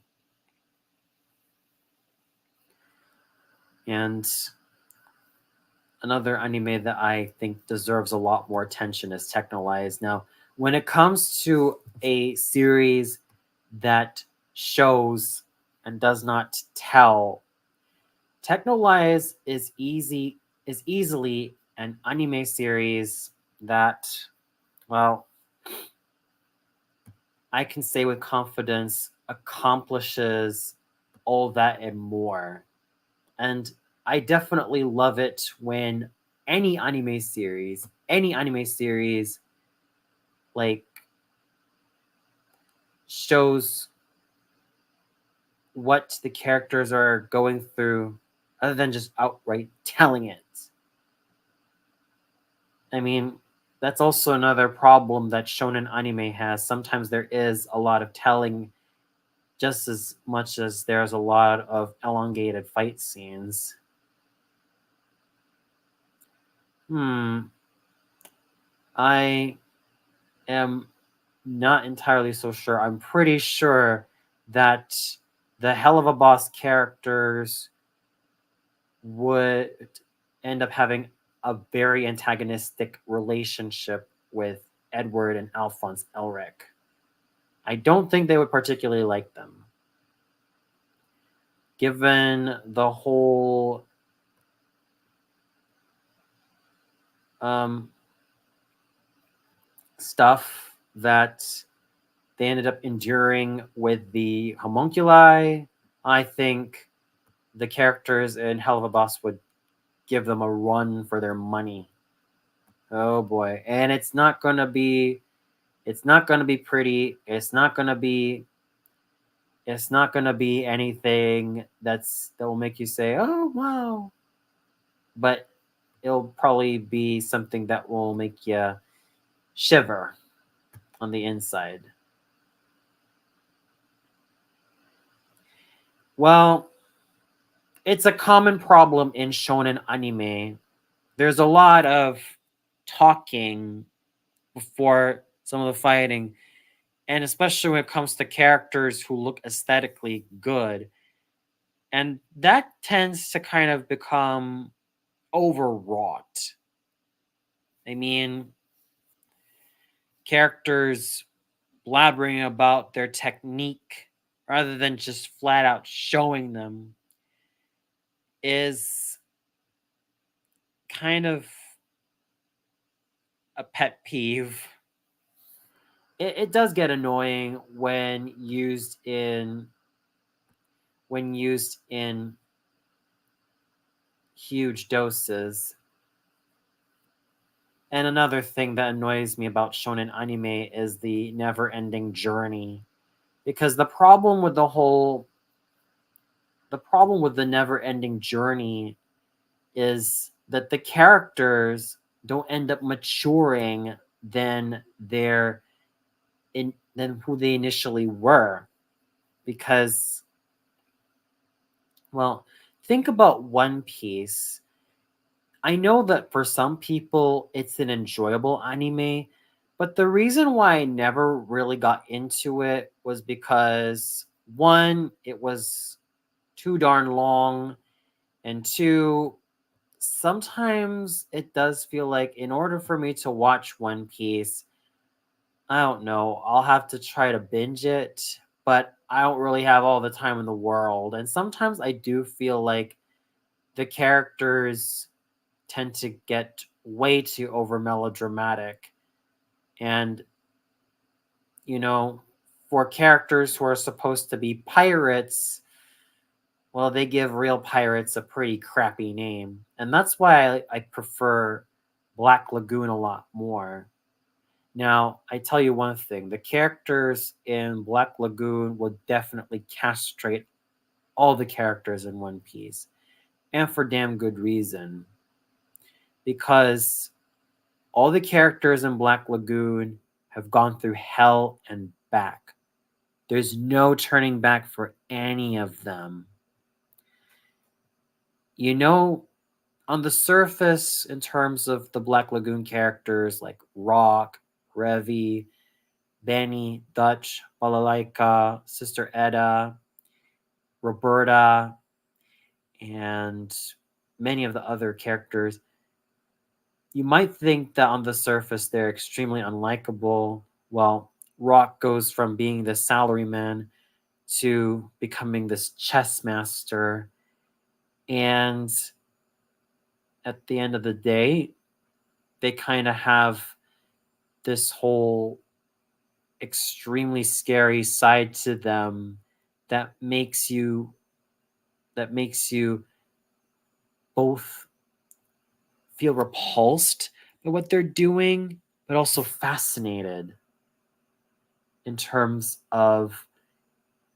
Speaker 1: And another anime that I think deserves a lot more attention is Technolize. Now, when it comes to a series that shows and does not tell, Technolize is easily an anime series that, well, I can say with confidence accomplishes all that and more. And I definitely love it when any anime series, like shows what the characters are going through other than just outright telling it. I mean, that's also another problem that shonen anime has. Sometimes there is a lot of telling just as much as there's a lot of elongated fight scenes. I am not entirely so sure. I'm pretty sure that the Hell of a Boss characters would end up having a very antagonistic relationship with Edward and Alphonse Elric. I don't think they would particularly like them. Given the whole stuff that they ended up enduring with the homunculi, I think the characters in Hell of a Boss would give them a run for their money. Oh boy. And it's not going to be pretty. It's not going to be anything that will make you say, "Oh, wow." But it'll probably be something that will make you shiver on the inside. Well, it's a common problem in shonen anime. There's a lot of talking before some of the fighting, and especially when it comes to characters who look aesthetically good. And that tends to kind of become overwrought. I mean, characters blabbering about their technique rather than just flat out showing them is kind of a pet peeve. It does get annoying when used in huge doses. And another thing that annoys me about shonen anime is the never-ending journey. Because the problem with the never-ending journey is that the characters don't end up maturing than than who they initially were. Because Well, think about One Piece. I know that for some people it's an enjoyable anime, but the reason why I never really got into it was because one, it was too darn long, and two, sometimes it does feel like in order for me to watch One Piece, I don't know, I'll have to try to binge it, but I don't really have all the time in the world. And sometimes I do feel like the characters tend to get way too over melodramatic. And, you know, for characters who are supposed to be pirates, well, they give real pirates a pretty crappy name. And that's why I prefer Black Lagoon a lot more. Now, I tell you one thing, the characters in Black Lagoon would definitely castrate all the characters in One Piece. And for damn good reason. Because all the characters in Black Lagoon have gone through hell and back. There's no turning back for any of them. You know, on the surface, in terms of the Black Lagoon characters like Rock, Revi, Benny, Dutch, Balalaika, Sister Edda, Roberta, and many of the other characters, you might think that on the surface they're extremely unlikable. Well, Rock goes from being the salaryman to becoming this chess master. And at the end of the day, they kind of have this whole extremely scary side to them that makes you both feel repulsed by what they're doing, but also fascinated in terms of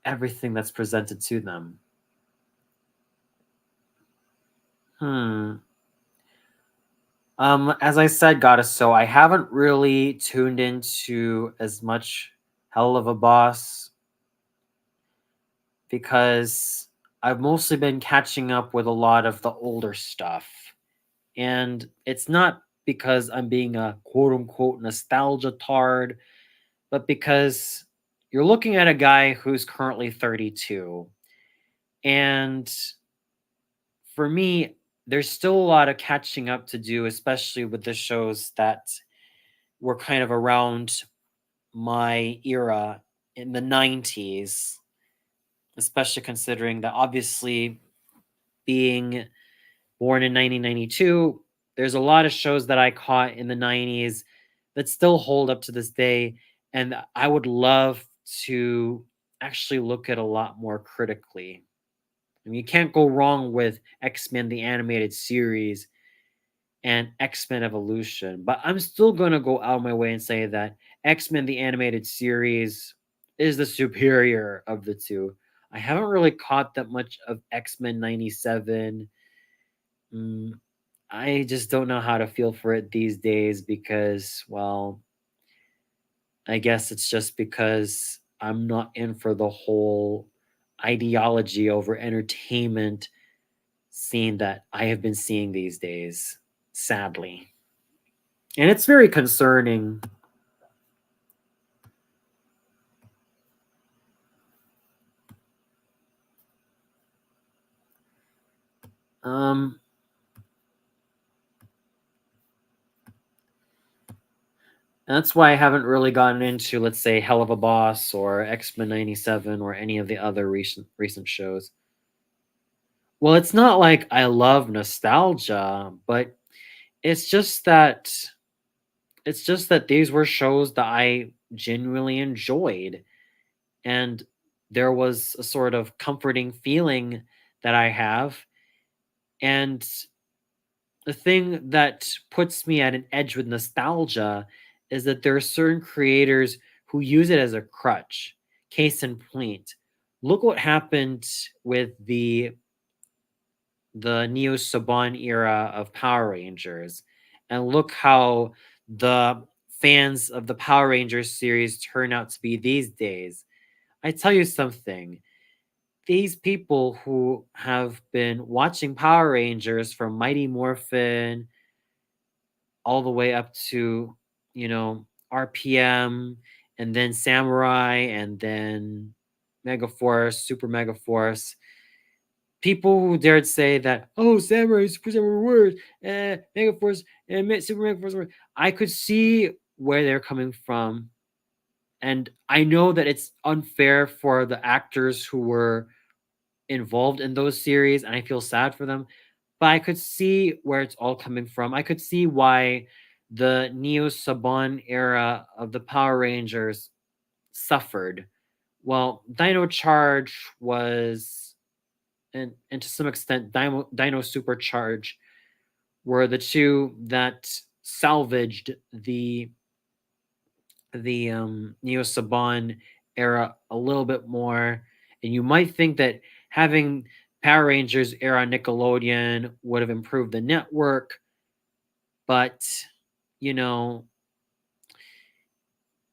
Speaker 1: everything that's presented to them. Hmm. As I said, Goddess, so I haven't really tuned into as much Hell of a Boss because I've mostly been catching up with a lot of the older stuff. And it's not because I'm being a quote unquote nostalgia tard, but because you're looking at a guy who's currently 32. And for me, there's still a lot of catching up to do, especially with the shows that were kind of around my era in the 90s, especially considering that obviously being born in 1992, there's a lot of shows that I caught in the 90s that still hold up to this day. And I would love to actually look at a lot more critically. I mean, you can't go wrong with X-Men, the animated series, and X-Men Evolution. But I'm still going to go out of my way and say that X-Men, the animated series, is the superior of the two. I haven't really caught that much of X-Men 97. Mm, I just don't know how to feel for it these days because, well, I guess it's just because I'm not in for the whole ideology over entertainment scene that I have been seeing these days, sadly. And it's very concerning. Um, that's why I haven't really gotten into, let's say, Hell of a Boss or X-Men 97 or any of the other recent shows. Well, it's not like I love nostalgia, but it's just that these were shows that I genuinely enjoyed, and there was a sort of comforting feeling that I have. And the thing that puts me at an edge with nostalgia is that there are certain creators who use it as a crutch. Case in point, look what happened with the Neo Saban era of Power Rangers, and look how the fans of the Power Rangers series turn out to be these days. I tell you something, these people who have been watching Power Rangers from Mighty Morphin all the way up to, RPM, and then Samurai, and then Megaforce, Super Megaforce. People who dared say that, oh, Samurai, Super Samurai words, Megaforce, and Super Megaforce words, I could see where they're coming from. And I know that it's unfair for the actors who were involved in those series, and I feel sad for them. But I could see where it's all coming from. I could see why the Neo Saban era of the Power Rangers suffered. Well, Dino Charge was, and to some extent, Dino Supercharge were the two that salvaged the Neo Saban era a little bit more. And you might think that having Power Rangers era on Nickelodeon would have improved the network, but you know,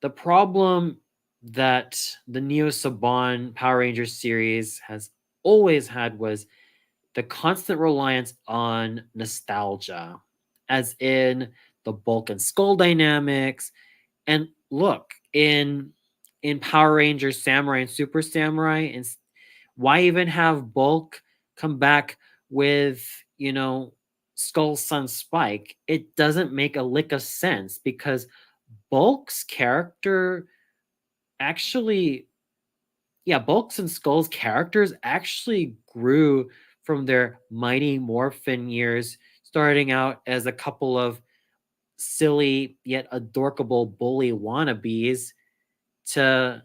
Speaker 1: the problem that the Neo Saban Power Rangers series has always had was the constant reliance on nostalgia, as in the Bulk and Skull dynamics. And look, in Power Rangers Samurai and Super Samurai, and why even have Bulk come back with, Skull's son Spike? It doesn't make a lick of sense because Bulk's character actually, yeah, Bulk's and Skull's characters actually grew from their Mighty Morphin years, starting out as a couple of silly yet adorable bully wannabes to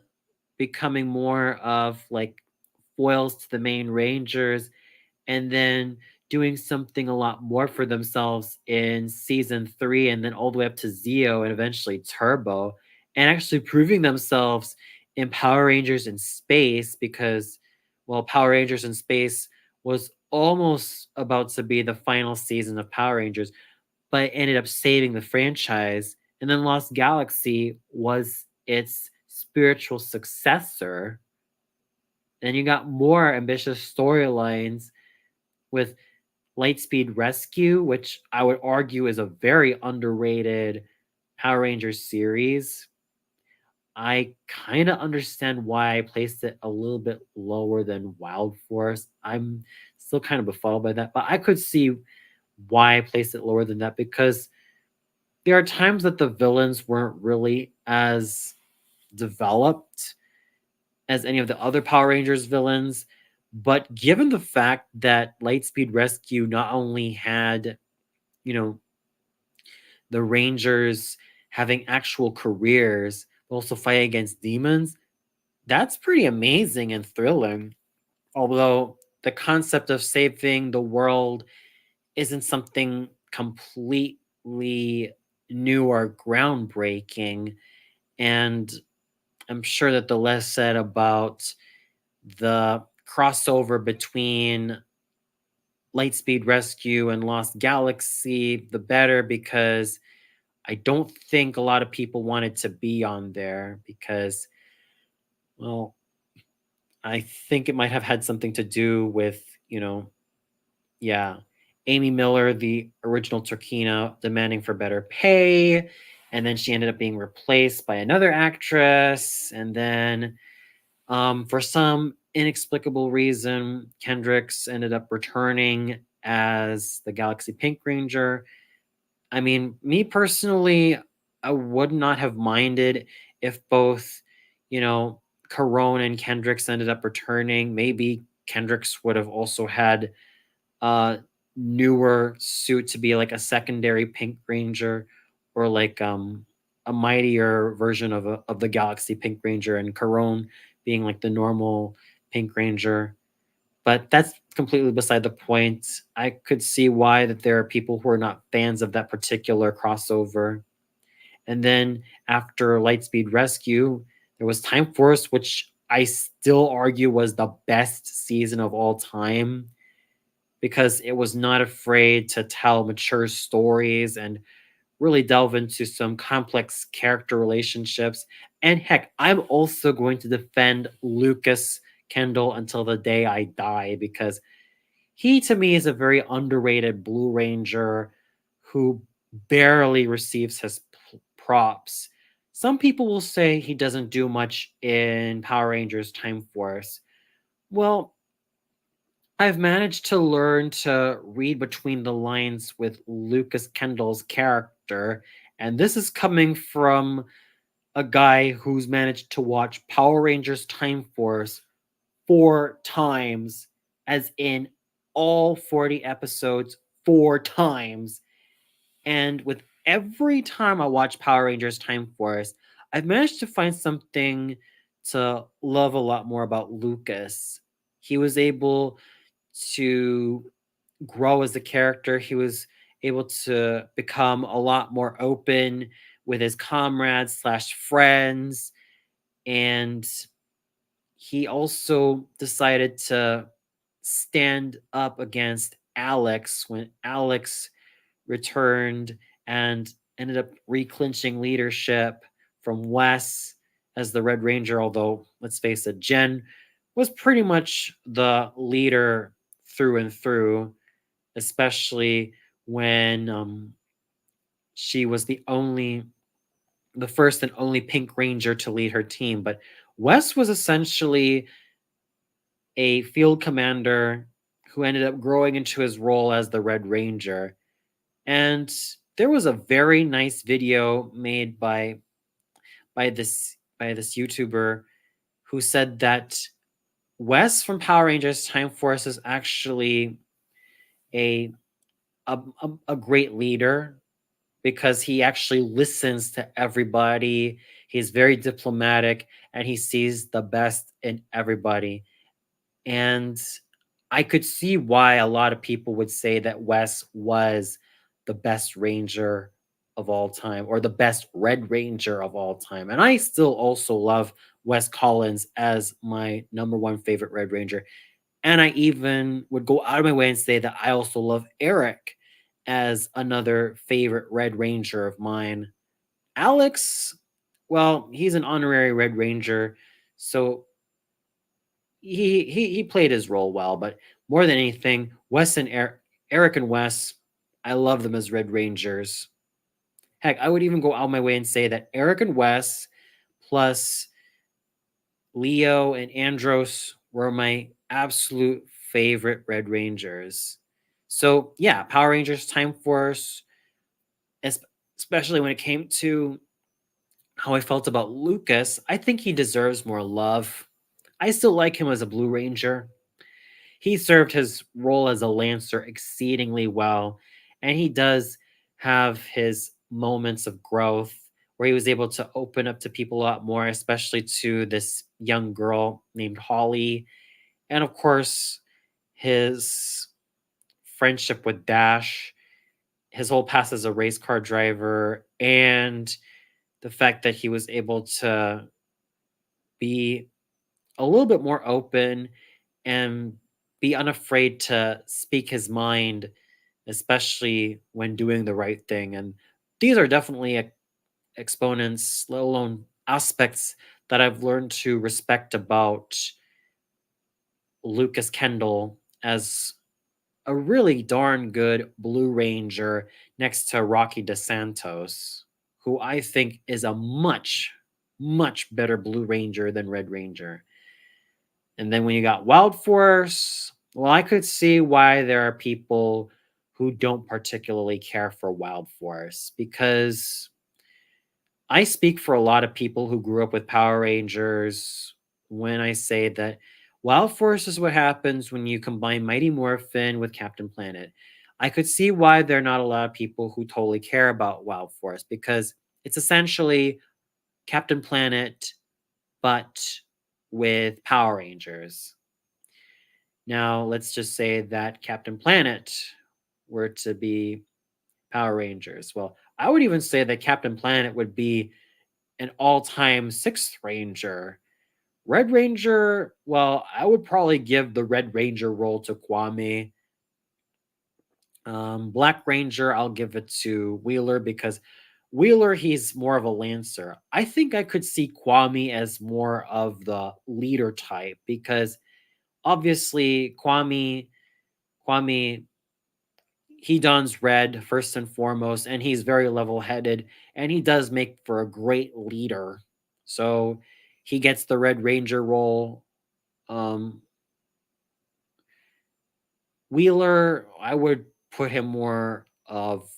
Speaker 1: becoming more of like foils to the main Rangers, and then doing something a lot more for themselves in season 3, and then all the way up to Zeo and eventually Turbo, and actually proving themselves in Power Rangers in Space, because, well, Power Rangers in Space was almost about to be the final season of Power Rangers, but it ended up saving the franchise. And then Lost Galaxy was its spiritual successor. And you got more ambitious storylines with Lightspeed Rescue, which I would argue is a very underrated Power Rangers series. I kind of understand why I placed it a little bit lower than Wild Force. I'm still kind of befuddled by that, but I could see why I placed it lower than that, because there are times that the villains weren't really as developed as any of the other Power Rangers villains. But given the fact that Lightspeed Rescue not only had, you know, the Rangers having actual careers, but also fighting against demons, that's pretty amazing and thrilling. Although the concept of saving the world isn't something completely new or groundbreaking. And I'm sure that the less said about the crossover between Lightspeed Rescue and Lost Galaxy, the better, because I don't think a lot of people wanted to be on there because, well, I think it might have had something to do with, yeah, Amy Miller, the original Turkina, demanding for better pay. And then she ended up being replaced by another actress. And then, for some inexplicable reason, Kendricks ended up returning as the Galaxy Pink Ranger. I mean, me personally, I would not have minded if both, Carone and Kendricks ended up returning. Maybe Kendricks would have also had a newer suit to be like a secondary Pink Ranger, or like a mightier version of the Galaxy Pink Ranger, and Carone being like the normal Pink Ranger. But that's completely beside the point. I could see why that there are people who are not fans of that particular crossover. And then after Lightspeed Rescue, there was Time Force, which I still argue was the best season of all time, because it was not afraid to tell mature stories and really delve into some complex character relationships. And heck, I'm also going to defend Lucas Kendall until the day I die, because he to me is a very underrated Blue Ranger who barely receives his props. Some people will say he doesn't do much in Power Rangers Time Force. Well, I've managed to learn to read between the lines with Lucas Kendall's character, and this is coming from a guy who's managed to watch Power Rangers Time Force 4 times, as in all 40 episodes 4 times. And with every time I watch Power Rangers Time Force, I've managed to find something to love a lot more about Lucas. He was able to grow as a character. He was able to become a lot more open with his comrades slash friends. And he also decided to stand up against Alex when Alex returned and ended up reclinching leadership from Wes as the Red Ranger. Although, let's face it, Jen was pretty much the leader through and through, especially when she was the first and only Pink Ranger to lead her team. But Wes was essentially a field commander who ended up growing into his role as the Red Ranger. And there was a very nice video made by this YouTuber who said that Wes from Power Rangers Time Force is actually a a great leader because he actually listens to everybody. He's very diplomatic and he sees the best in everybody. And I could see why a lot of people would say that Wes was the best Ranger of all time or the best Red Ranger of all time. And I still also love Wes Collins as my number one favorite Red Ranger. And I even would go out of my way and say that I also love Eric as another favorite Red Ranger of mine. Alex, well, he's an honorary Red Ranger, so he played his role well, but more than anything, Wes and Eric and Wes, I love them as Red Rangers. Heck, I would even go out my way and say that Eric and Wes plus Leo and Andros were my absolute favorite Red Rangers. So yeah, Power Rangers Time Force, especially when it came to how I felt about Lucas, I think he deserves more love. I still like him as a Blue Ranger. He served his role as a Lancer exceedingly well, and he does have his moments of growth where he was able to open up to people a lot more, especially to this young girl named Holly. And of course, his friendship with Dash, his whole past as a race car driver, and the fact that he was able to be a little bit more open and be unafraid to speak his mind, especially when doing the right thing. And these are definitely exponents, let alone aspects that I've learned to respect about Lucas Kendall as a really darn good Blue Ranger next to Rocky DeSantos, who I think is a much, much better Blue Ranger than Red Ranger. And then when you got Wild Force, well, I could see why there are people who don't particularly care for Wild Force because I speak for a lot of people who grew up with Power Rangers when I say that Wild Force is what happens when you combine Mighty Morphin with Captain Planet. I could see why there are not a lot of people who totally care about Wild Force because it's essentially Captain Planet, but with Power Rangers. Now, let's just say that Captain Planet were to be Power Rangers. Well, I would even say that Captain Planet would be an all-time sixth Ranger. Red Ranger, well, I would probably give the Red Ranger role to Kwame. Black Ranger, I'll give it to Wheeler because Wheeler, he's more of a lancer. I think I could see Kwame as more of the leader type because obviously Kwame he dons red first and foremost, and he's very level-headed, and he does make for a great leader. So he gets the Red Ranger role. Um, Wheeler, I would put him more of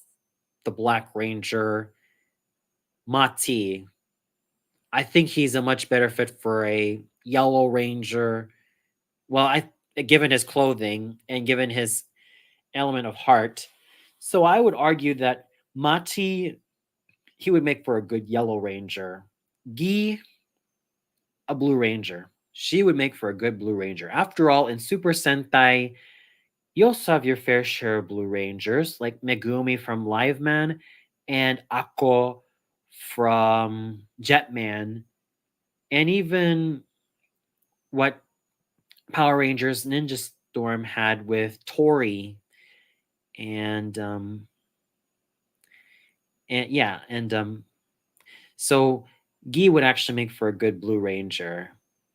Speaker 1: the Black Ranger. Mati, I think he's a much better fit for a Yellow Ranger. Well, I given his clothing and given his element of heart. So I would argue that Mati he would make for a good Yellow Ranger. Guy, a Blue Ranger. She would make for a good Blue Ranger. After all, in Super Sentai, you also have your fair share of Blue Rangers, like Megumi from Liveman and Ako from Jetman, and even what Power Rangers Ninja Storm had with Tori and yeah, and so Guy would actually make for a good Blue Ranger.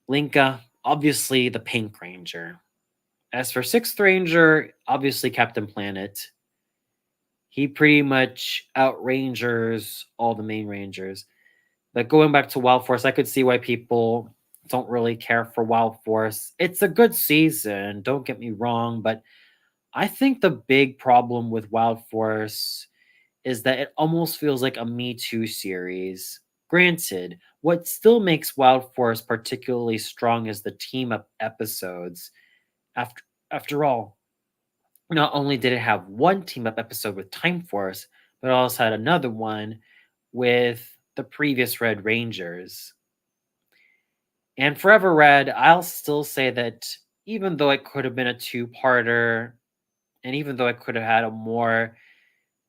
Speaker 1: Linka, obviously the Pink Ranger. As for Sixth Ranger, obviously Captain Planet. He pretty much outrangers all the main Rangers. But going back to Wild Force, I could see why people don't really care for Wild Force. It's a good season, don't get me wrong, but I think the big problem with Wild Force is that it almost feels like a Me Too series. Granted, what still makes Wild Force particularly strong is the team up episodes. After after all, not only did it have one team up episode with Time Force, but it also had another one with the previous Red Rangers. And Forever Red, I'll still say that even though it could have been a two-parter, and even though it could have had a more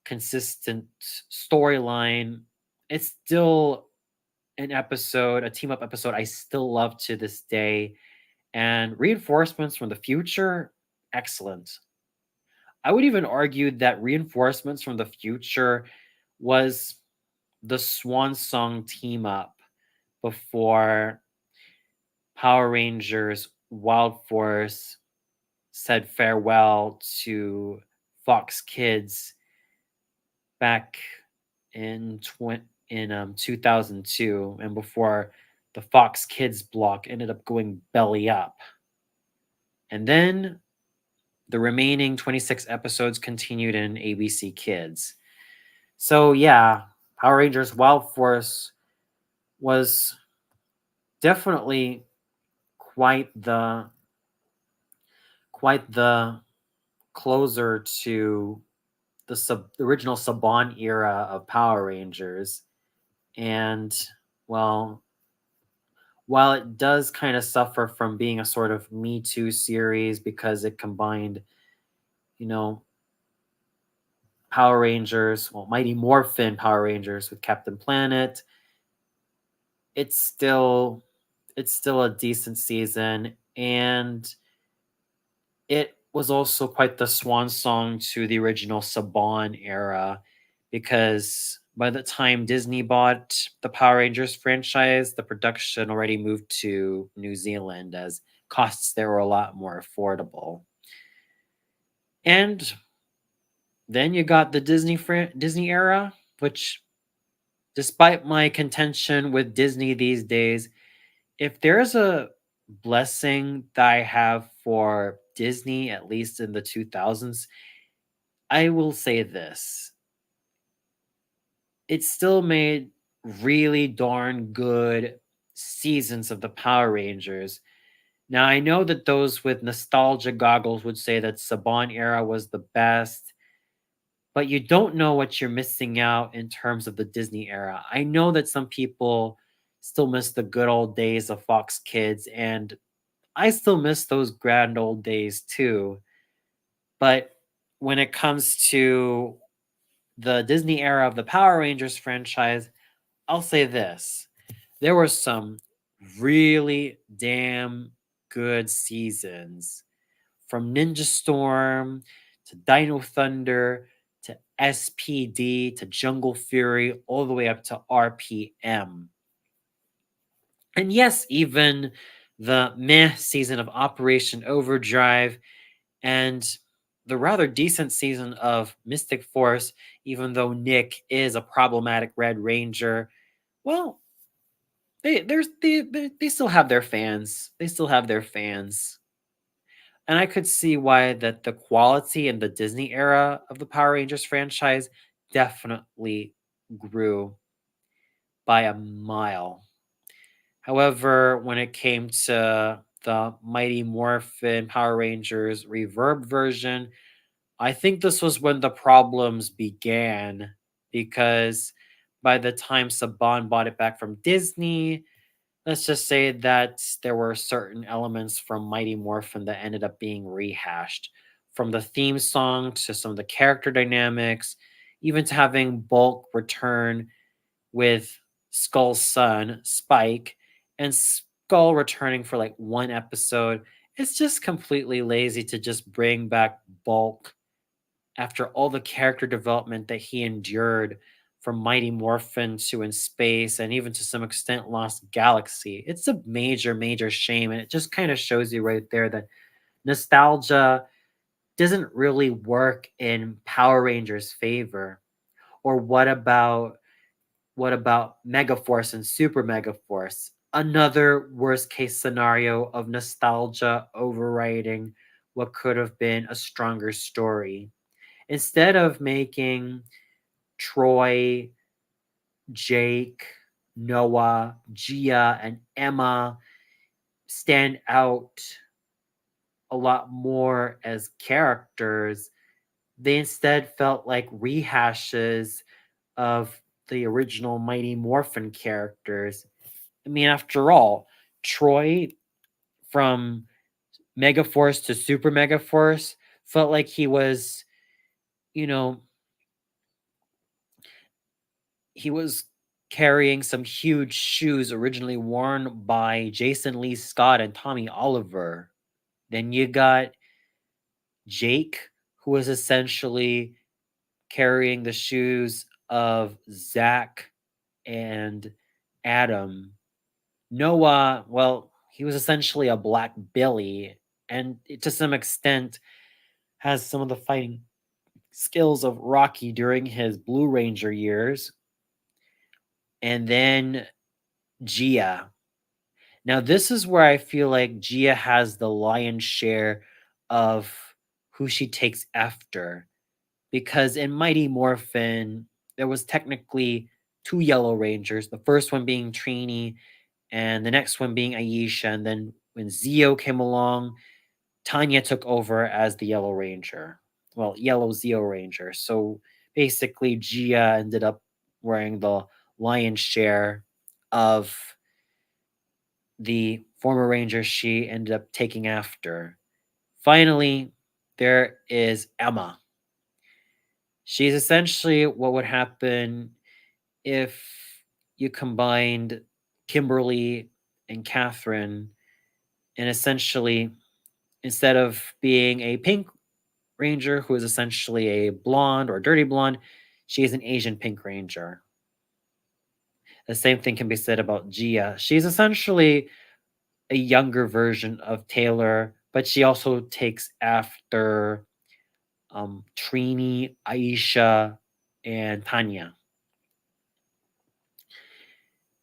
Speaker 1: consistent storyline, it's still an episode, a team up episode I still love to this day. And reinforcements from the future, excellent. I would even argue that reinforcements from the future was the swan song team up before Power Rangers Wild Force said farewell to Fox Kids back in 2002, and before the Fox Kids block ended up going belly up. And then the remaining 26 episodes continued in ABC Kids. So yeah, Power Rangers Wild Force was definitely quite the quite the closer to the original Saban era of Power Rangers. And well, while it does kind of suffer from being a sort of Me Too series because it combined, you know, Power Rangers, well, Mighty Morphin Power Rangers with Captain Planet, it's still a decent season, and it was also quite the swan song to the original Saban era because by the time Disney bought the Power Rangers franchise, the production already moved to New Zealand as costs there were a lot more affordable. And then you got the Disney era, which despite my contention with Disney these days, if there's a blessing that I have for Disney, at least in the 2000s, I will say this. It still made really darn good seasons of the Power Rangers. Now, I know that those with nostalgia goggles would say that Saban era was the best, but you don't know what you're missing out in terms of the Disney era. I know that some people still miss the good old days of Fox Kids, and I still miss those grand old days too. But when it comes to the Disney era of the Power Rangers franchise, I'll say this. There were some really damn good seasons from Ninja Storm to Dino Thunder to SPD to Jungle Fury, all the way up to RPM. And yes, even the meh season of Operation Overdrive and the rather decent season of Mystic Force, even though Nick is a problematic Red Ranger, well, they still have their fans. They still have their fans. And I could see why that the quality in the Disney era of the Power Rangers franchise definitely grew by a mile. However, when it came to the Mighty Morphin Power Rangers Reverb version, I think this was when the problems began because by the time Saban bought it back from Disney, let's just say that there were certain elements from Mighty Morphin that ended up being rehashed. From the theme song to some of the character dynamics, even to having Bulk return with Skull's son, Spike, and Skull returning for like one episode. It's just completely lazy to just bring back Bulk after all the character development that he endured from Mighty Morphin to In Space and even to some extent Lost Galaxy. It's a major, major shame. And it just kind of shows you right there that nostalgia doesn't really work in Power Rangers' favor. Or what about Megaforce and Super Megaforce? Another worst case scenario of nostalgia overriding what could have been a stronger story. Instead of making Troy, Jake, Noah, Gia, and Emma stand out a lot more as characters, they instead felt like rehashes of the original Mighty Morphin characters. I mean, after all, Troy from Megaforce to Super Megaforce felt like he was, you know, he was carrying some huge shoes originally worn by Jason Lee Scott and Tommy Oliver. Then you got Jake, who was essentially carrying the shoes of Zach and Adam. Noah, well, he was essentially a Black Billy, and to some extent has some of the fighting skills of Rocky during his Blue Ranger years. And then Gia. Now, this is where I feel like Gia has the lion's share of who she takes after. Because in Mighty Morphin, there was technically two Yellow Rangers, the first one being Trini and the next one being Aisha. And then when Zeo came along, Tanya took over as the Yellow Ranger. Well, Yellow Zeo Ranger. So basically, Gia ended up wearing the lion's share of the former ranger she ended up taking after. Finally, there is Emma. She's essentially what would happen if you combined Kimberly and Catherine, and essentially, instead of being a pink ranger who is essentially a blonde or dirty blonde, she is an Asian pink ranger. The same thing can be said about Gia. She's essentially a younger version of Taylor, but she also takes after Trini, Aisha, and Tanya.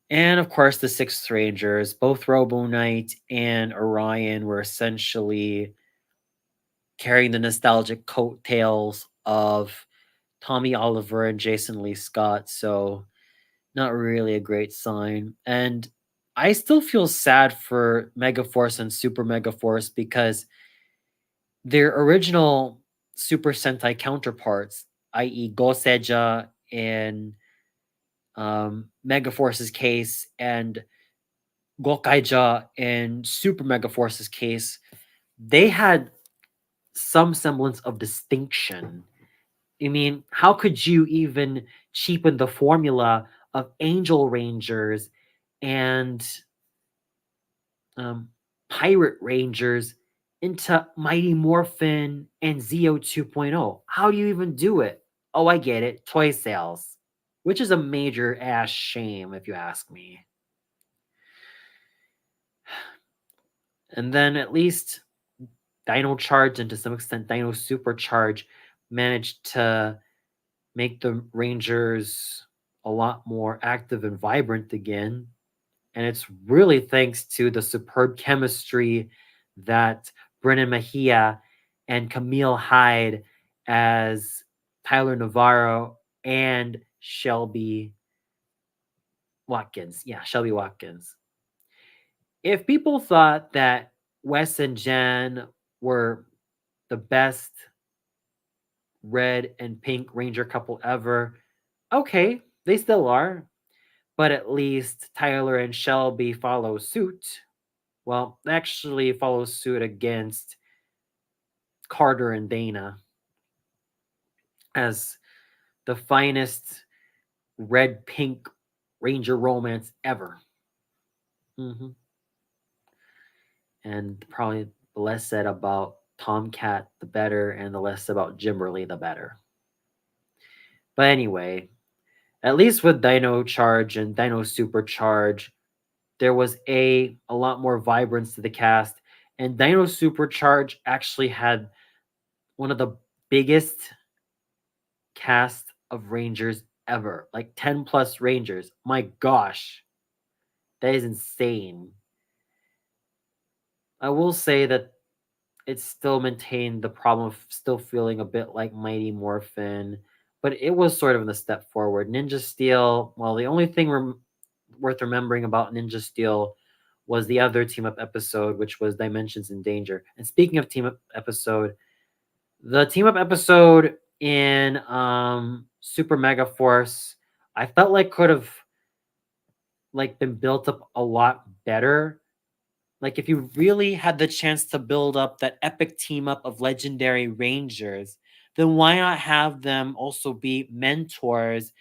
Speaker 1: And of course, the Sixth Rangers, both Robo Knight and Orion, were essentially carrying the nostalgic coattails of Tommy Oliver and Jason Lee Scott. So, not really a great sign. And I still feel sad for Megaforce and Super Megaforce because their original Super Sentai counterparts, i.e., Goseja in Megaforce's case and Gokaija in Super Megaforce's case, they had some semblance of distinction. I mean, how could you even cheapen the formula of Angel Rangers and Pirate Rangers into Mighty Morphin and Zeo 2.0? How do you even do it? Oh, I get it. Toy sales, which is a major ass shame, if you ask me. And then at least Dino Charge and to some extent Dino Supercharge managed to make the Rangers a lot more active and vibrant again. And it's really thanks to the superb chemistry that Brennan Mejia and Camille Hyde as Tyler Navarro and Shelby Watkins. Yeah, Shelby Watkins. If people thought that Wes and Jen were the best red and pink Ranger couple ever, okay, they still are. But at least Tyler and Shelby follow suit. Well, actually follow suit against Carter and Dana as the finest red pink Ranger romance ever. hmm And probably the less said about Tomcat, the better, and the less about Jimberly, the better. But anyway, at least with Dino Charge and Dino Supercharge, there was a lot more vibrance to the cast, and Dino Supercharge actually had one of the biggest cast of Rangers ever, like 10 plus Rangers. My gosh, that is insane. I will say that it still maintained the problem of still feeling a bit like Mighty Morphin, but it was sort of in the step forward. Ninja Steel, well, the only thing worth remembering about Ninja Steel was the other team up episode, which was Dimensions in Danger. And speaking of team up episode, the team up episode in Super Mega Force, I felt like could have like been built up a lot better. Like if you really had the chance to build up that epic team up of legendary Rangers, then why not have them also be mentors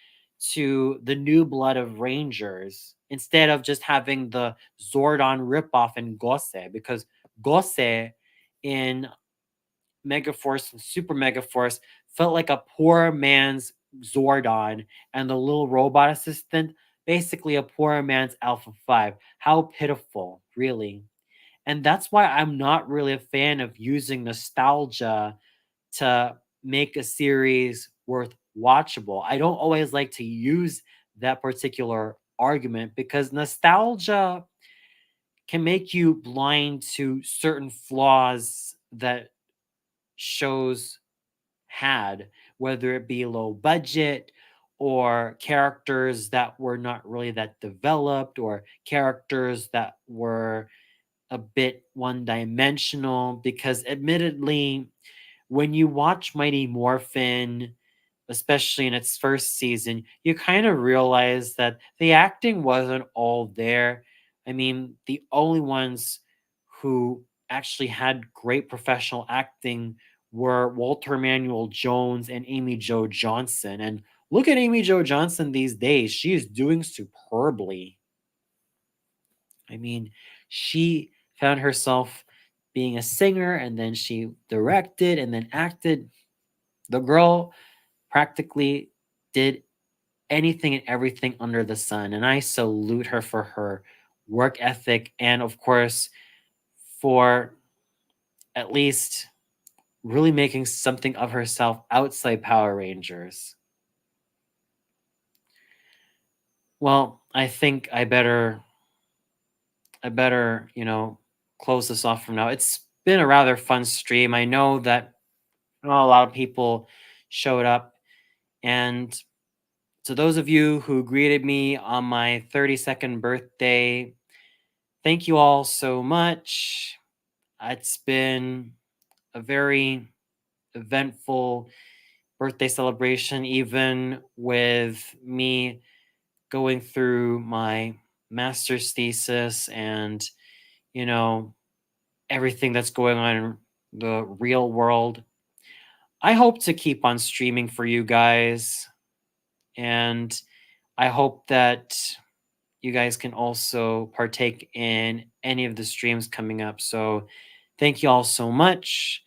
Speaker 1: to the new blood of Rangers instead of just having the Zordon ripoff in Gose? Because Gose in Megaforce and Super Megaforce felt like a poor man's Zordon, and the little robot assistant basically a poor man's Alpha 5. How pitiful, really. And that's why I'm not really a fan of using nostalgia to make a series worth watchable. I don't always like to use that particular argument because nostalgia can make you blind to certain flaws that shows had, whether it be low budget or characters that were not really that developed or characters that were a bit one dimensional. Because admittedly, when you watch Mighty Morphin, especially in its first season, you kind of realize that the acting wasn't all there. I mean, the only ones who actually had great professional acting were Walter Manuel Jones and Amy Jo Johnson. And look at Amy Jo Johnson these days. She is doing superbly. I mean, she found herself being a singer and then she directed and then acted. The girl practically did anything and everything under the sun. And I salute her for her work ethic and, of course, for at least really making something of herself outside Power Rangers. Well, I think I better, close this off from now. It's been a rather fun stream. I know that not a lot of people showed up. And to those of you who greeted me on my 32nd birthday, thank you all so much. It's been a very eventful birthday celebration, even with me going through my master's thesis and, you know, everything that's going on in the real world. I hope to keep on streaming for you guys. And I hope that you guys can also partake in any of the streams coming up. So thank you all so much.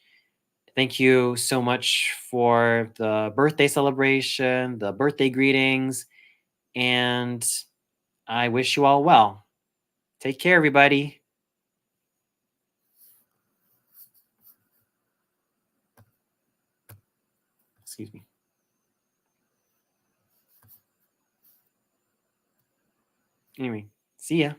Speaker 1: Thank you so much for the birthday celebration, the birthday greetings, and I wish you all well. Take care, everybody. Excuse me. Anyway, see ya.